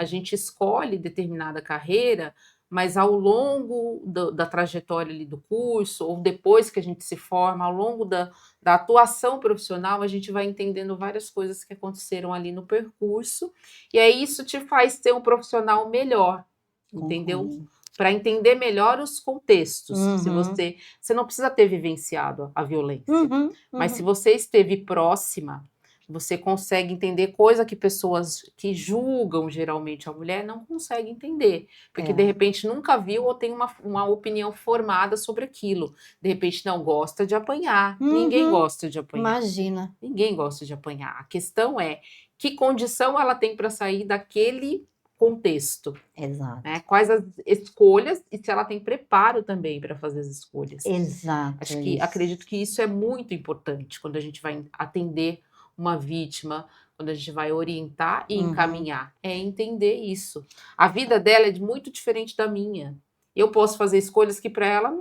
gente escolhe determinada carreira, mas ao longo da trajetória ali do curso, ou depois que a gente se forma, ao longo da atuação profissional, a gente vai entendendo várias coisas que aconteceram ali no percurso, e aí isso te faz ter um profissional melhor, entendeu? Concordo. Para entender melhor os contextos. Se Uhum. você não precisa ter vivenciado a violência, Uhum, mas se uhum. você esteve próxima, você consegue entender coisa que pessoas que julgam geralmente a mulher não conseguem entender, porque de É. repente nunca viu ou tem uma opinião formada sobre aquilo. De repente não gosta de apanhar. Ninguém Uhum. gosta de apanhar. Imagina. Ninguém gosta de apanhar. A questão é que condição ela tem para sair daquele contexto, né? Exato. Quais as escolhas e se ela tem preparo também para fazer as escolhas. Exato, Acredito isso. que isso é muito importante quando a gente vai atender uma vítima, quando a gente vai orientar e Uhum. encaminhar, é entender isso. A vida dela é muito diferente da minha. Eu posso fazer escolhas que para ela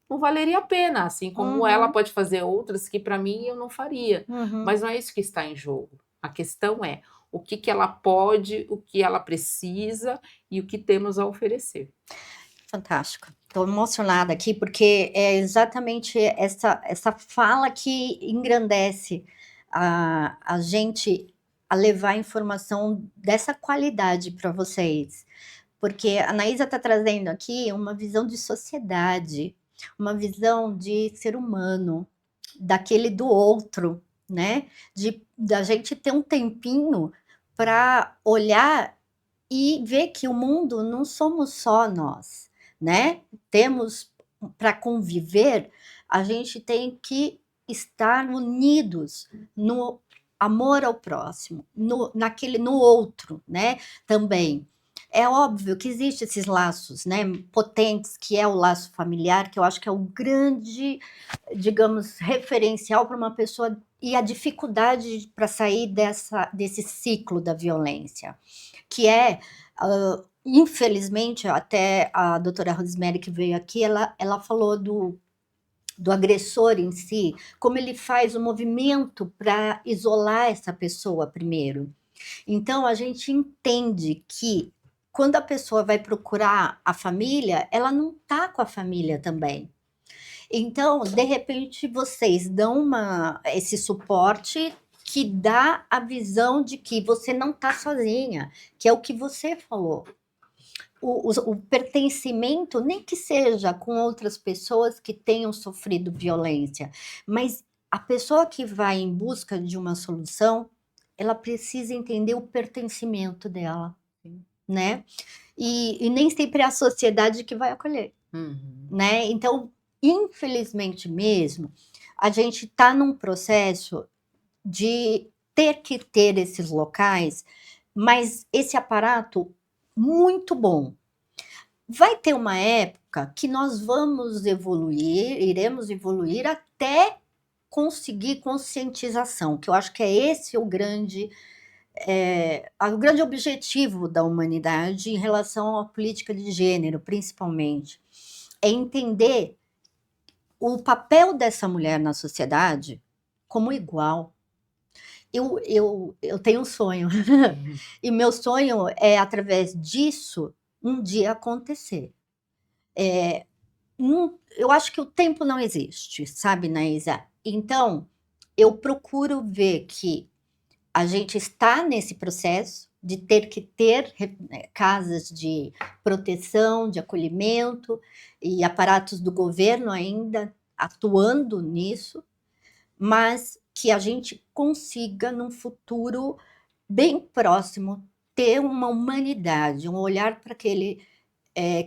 não valeria a pena, assim como ela Uhum, pode fazer outras que para mim eu não faria. uhum. Mas não é isso que está em jogo. A questão é o que que ela pode, o que ela precisa e o que temos a oferecer. Fantástico. Estou emocionada aqui, porque é exatamente essa fala que engrandece a gente a levar informação dessa qualidade para vocês. Porque a Anaísa está trazendo aqui uma visão de sociedade, uma visão de ser humano, daquele do outro, né? Da gente ter um tempinho para olhar e ver que o mundo não somos só nós, né? Temos para conviver, a gente tem que estar unidos no amor ao próximo, no outro, né? Também. É óbvio que existem esses laços, né, potentes, que é o laço familiar, que eu acho que é o grande, digamos, referencial para uma pessoa e a dificuldade para sair desse ciclo da violência, que é, infelizmente, até a doutora Rosemary que veio aqui, ela falou do agressor em si, como ele faz o movimento para isolar essa pessoa primeiro. Então, a gente entende que quando a pessoa vai procurar a família, ela não está com a família também. Então, de repente, vocês dão esse suporte que dá a visão de que você não está sozinha, que é o que você falou. O pertencimento, nem que seja com outras pessoas que tenham sofrido violência, mas a pessoa que vai em busca de uma solução, ela precisa entender o pertencimento dela, Sim. né? E nem sempre é a sociedade que vai acolher, Uhum. né? Então, infelizmente mesmo, a gente está num processo de ter que ter esses locais, mas esse aparato muito bom. Vai ter uma época que nós vamos evoluir, iremos evoluir até conseguir conscientização, que eu acho que é esse o grande objetivo da humanidade em relação à política de gênero, principalmente, é entender o papel dessa mulher na sociedade como igual. Eu tenho um sonho, Uhum. e meu sonho é, através disso, um dia acontecer. Eu acho que o tempo não existe, sabe, Naísa? Então, eu procuro ver que a gente está nesse processo de ter que ter casas de proteção, de acolhimento e aparatos do governo ainda atuando nisso, mas que a gente consiga, num futuro bem próximo, ter uma humanidade, um olhar para aquele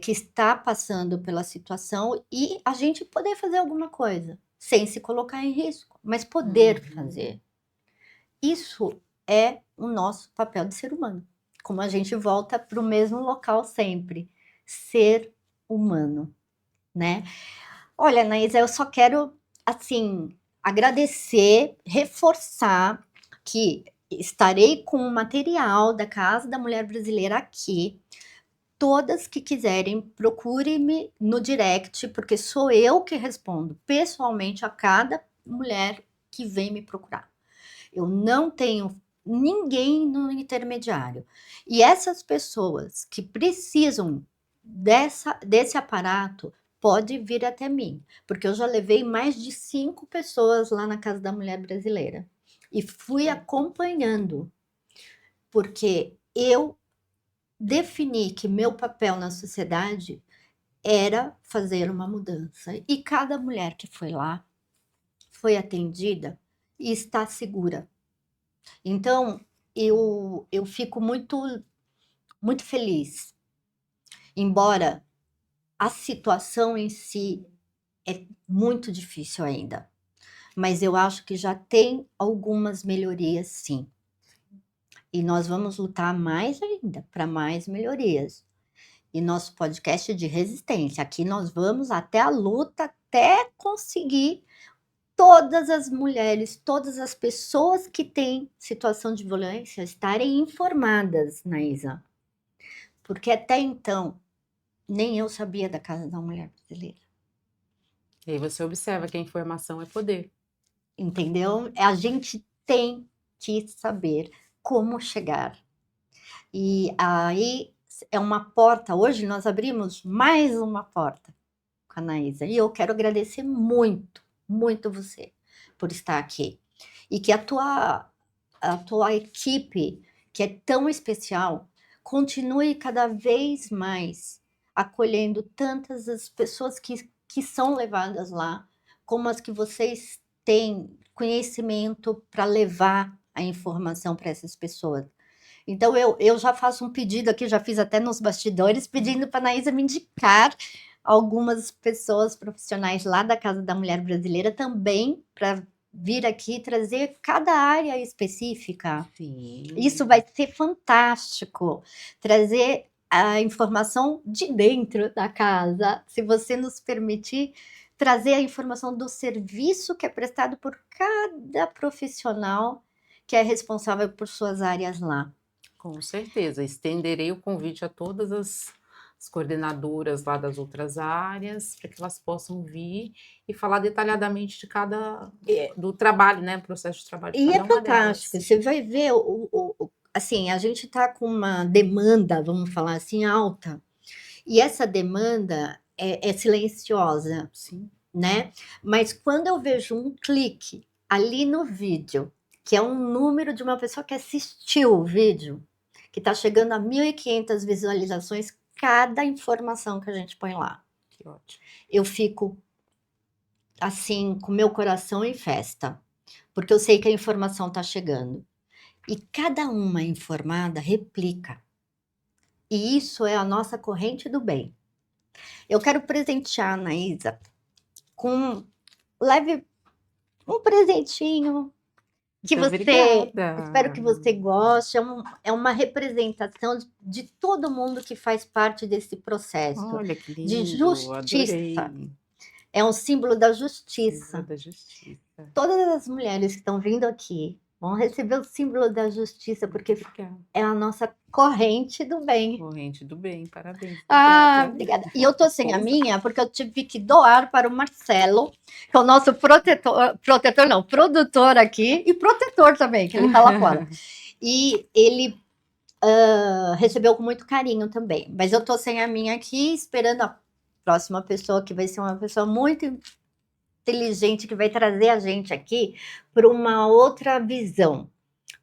que está passando pela situação e a gente poder fazer alguma coisa, sem se colocar em risco, mas poder Uhum. fazer. Isso é o nosso papel de ser humano. Como a gente volta para o mesmo local sempre, ser humano, né? Olha, Anaísa, eu só quero, assim, agradecer, reforçar que estarei com o material da Casa da Mulher Brasileira aqui. Todas que quiserem, procure-me no direct, porque sou eu que respondo pessoalmente a cada mulher que vem me procurar. Eu não tenho ninguém no intermediário. E essas pessoas que precisam desse aparato, pode vir até mim, porque eu já levei mais de 5 pessoas lá na Casa da Mulher Brasileira e fui acompanhando, porque eu defini que meu papel na sociedade era fazer uma mudança. E cada mulher que foi lá foi atendida e está segura. Então, eu fico muito feliz, embora a situação em si é muito difícil ainda, mas eu acho que já tem algumas melhorias sim. E nós vamos lutar mais ainda para mais melhorias. E nosso podcast é de resistência. Aqui nós vamos até a luta, até conseguir todas as mulheres, todas as pessoas que têm situação de violência estarem informadas, Naísa. Porque até então, nem eu sabia da Casa da Mulher Brasileira. E aí você observa que a informação é poder. Entendeu? A gente tem que saber como chegar. E aí é uma porta. Hoje nós abrimos mais uma porta com a Anaísa. E eu quero agradecer muito, muito você por estar aqui. E que a tua equipe, que é tão especial, continue cada vez mais acolhendo tantas as pessoas que são levadas lá, como as que vocês têm conhecimento para levar a informação para essas pessoas. Então, eu já faço um pedido aqui, já fiz até nos bastidores, pedindo para a Anaísa me indicar algumas pessoas profissionais lá da Casa da Mulher Brasileira também, para vir aqui trazer cada área específica. Sim. Isso vai ser fantástico, trazer a informação de dentro da casa, se você nos permitir trazer a informação do serviço que é prestado por cada profissional que é responsável por suas áreas lá. Com certeza, estenderei o convite a todas as coordenadoras lá das outras áreas, para que elas possam vir e falar detalhadamente de cada do trabalho, né, processo de trabalho de E cada é uma delas. fantástico, você vai ver assim, a gente está com uma demanda, vamos falar assim, alta, e essa demanda é silenciosa, Sim, né? Mas quando eu vejo um clique ali no vídeo, que é um número de uma pessoa que assistiu o vídeo, que está chegando a 1.500 visualizações, cada informação que a gente põe lá, que ótimo. eu fico assim, com meu coração em festa, porque eu sei que a informação está chegando. E cada uma informada replica. E isso é a nossa corrente do bem. Eu quero presentear a Anaísa com leve um presentinho que Muito você, obrigada. espero que você goste, é uma representação de todo mundo que faz parte desse processo Olha que de lindo, adorei. justiça. É um símbolo da Símbolo justiça. da justiça. Todas as mulheres que estão vindo aqui vão receber o símbolo da justiça, porque Obrigada. é a nossa corrente do bem. Corrente do bem, parabéns. Ah, Obrigada. obrigada. E eu tô sem a Esposa. minha porque eu tive que doar para o Marcelo, que é o nosso protetor não, produtor aqui e protetor também, que ele tá lá fora. E ele recebeu com muito carinho também. Mas eu tô sem a minha aqui, esperando a próxima pessoa, que vai ser uma pessoa muito inteligente, que vai trazer a gente aqui para uma outra visão.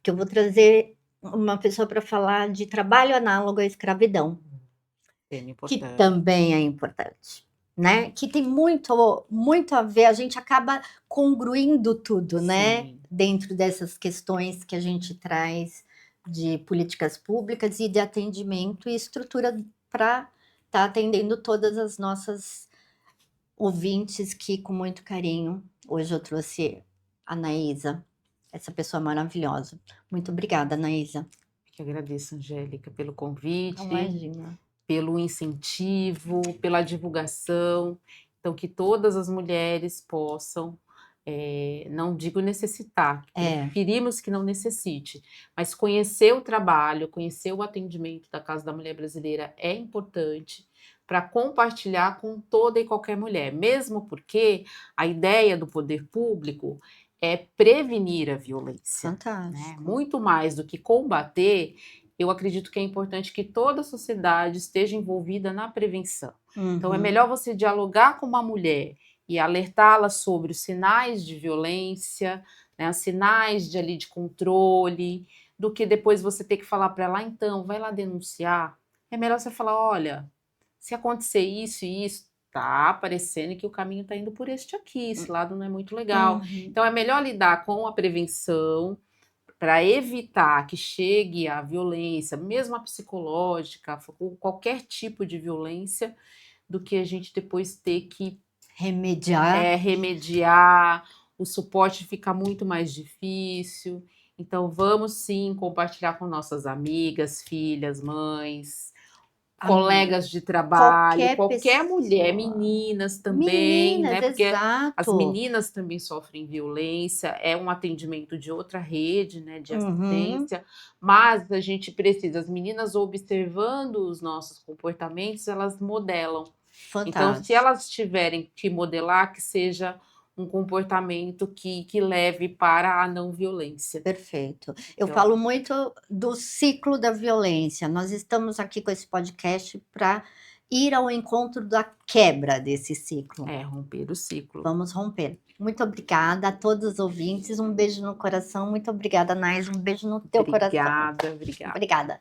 Que eu vou trazer uma pessoa para falar de trabalho análogo à escravidão. Tema Que importante. também é importante, né? Que tem muito, muito a ver, a gente acaba congruindo tudo, né? Sim. Dentro dessas questões que a gente traz de políticas públicas e de atendimento e estrutura para estar atendendo todas as nossas ouvintes que, com muito carinho, hoje eu trouxe a Anaísa, essa pessoa maravilhosa. Muito obrigada, Anaísa. Que agradeço, Angélica, pelo convite. Imagina. Pelo incentivo, pela divulgação, então que todas as mulheres possam, não digo necessitar, preferimos que não necessite, mas conhecer o trabalho, conhecer o atendimento da Casa da Mulher Brasileira é importante para compartilhar com toda e qualquer mulher, mesmo porque a ideia do poder público é prevenir a violência, né? Fantástico. Muito mais do que combater. Eu acredito que é importante que toda a sociedade esteja envolvida na prevenção. Então, é melhor você dialogar com uma mulher e alertá-la sobre os sinais de violência, né, os sinais de controle, do que depois você ter que falar para ela, então, vai lá denunciar. É melhor você falar, olha, se acontecer isso e isso, tá parecendo que o caminho está indo por este aqui, esse lado não é muito legal. Então, é melhor lidar com a prevenção, para evitar que chegue a violência, mesmo a psicológica, ou qualquer tipo de violência, do que a gente depois ter que remediar, o suporte fica muito mais difícil. Então, vamos sim compartilhar com nossas amigas, filhas, mães, colegas de trabalho, qualquer mulher, meninas também, né? Porque as meninas também sofrem violência, é um atendimento de outra rede, né, de assistência, mas a gente precisa, as meninas observando os nossos comportamentos, elas modelam. Então, se fantástico. elas tiverem que modelar, que seja um comportamento que leve para a não violência. Perfeito. Eu Eu falo muito do ciclo da violência. Nós estamos aqui com esse podcast para ir ao encontro da quebra desse ciclo. romper o ciclo. Vamos romper. Muito obrigada a todos os ouvintes. Um beijo no coração. Muito obrigada, Nais. Um beijo no teu coração. Obrigada, obrigada. Obrigada.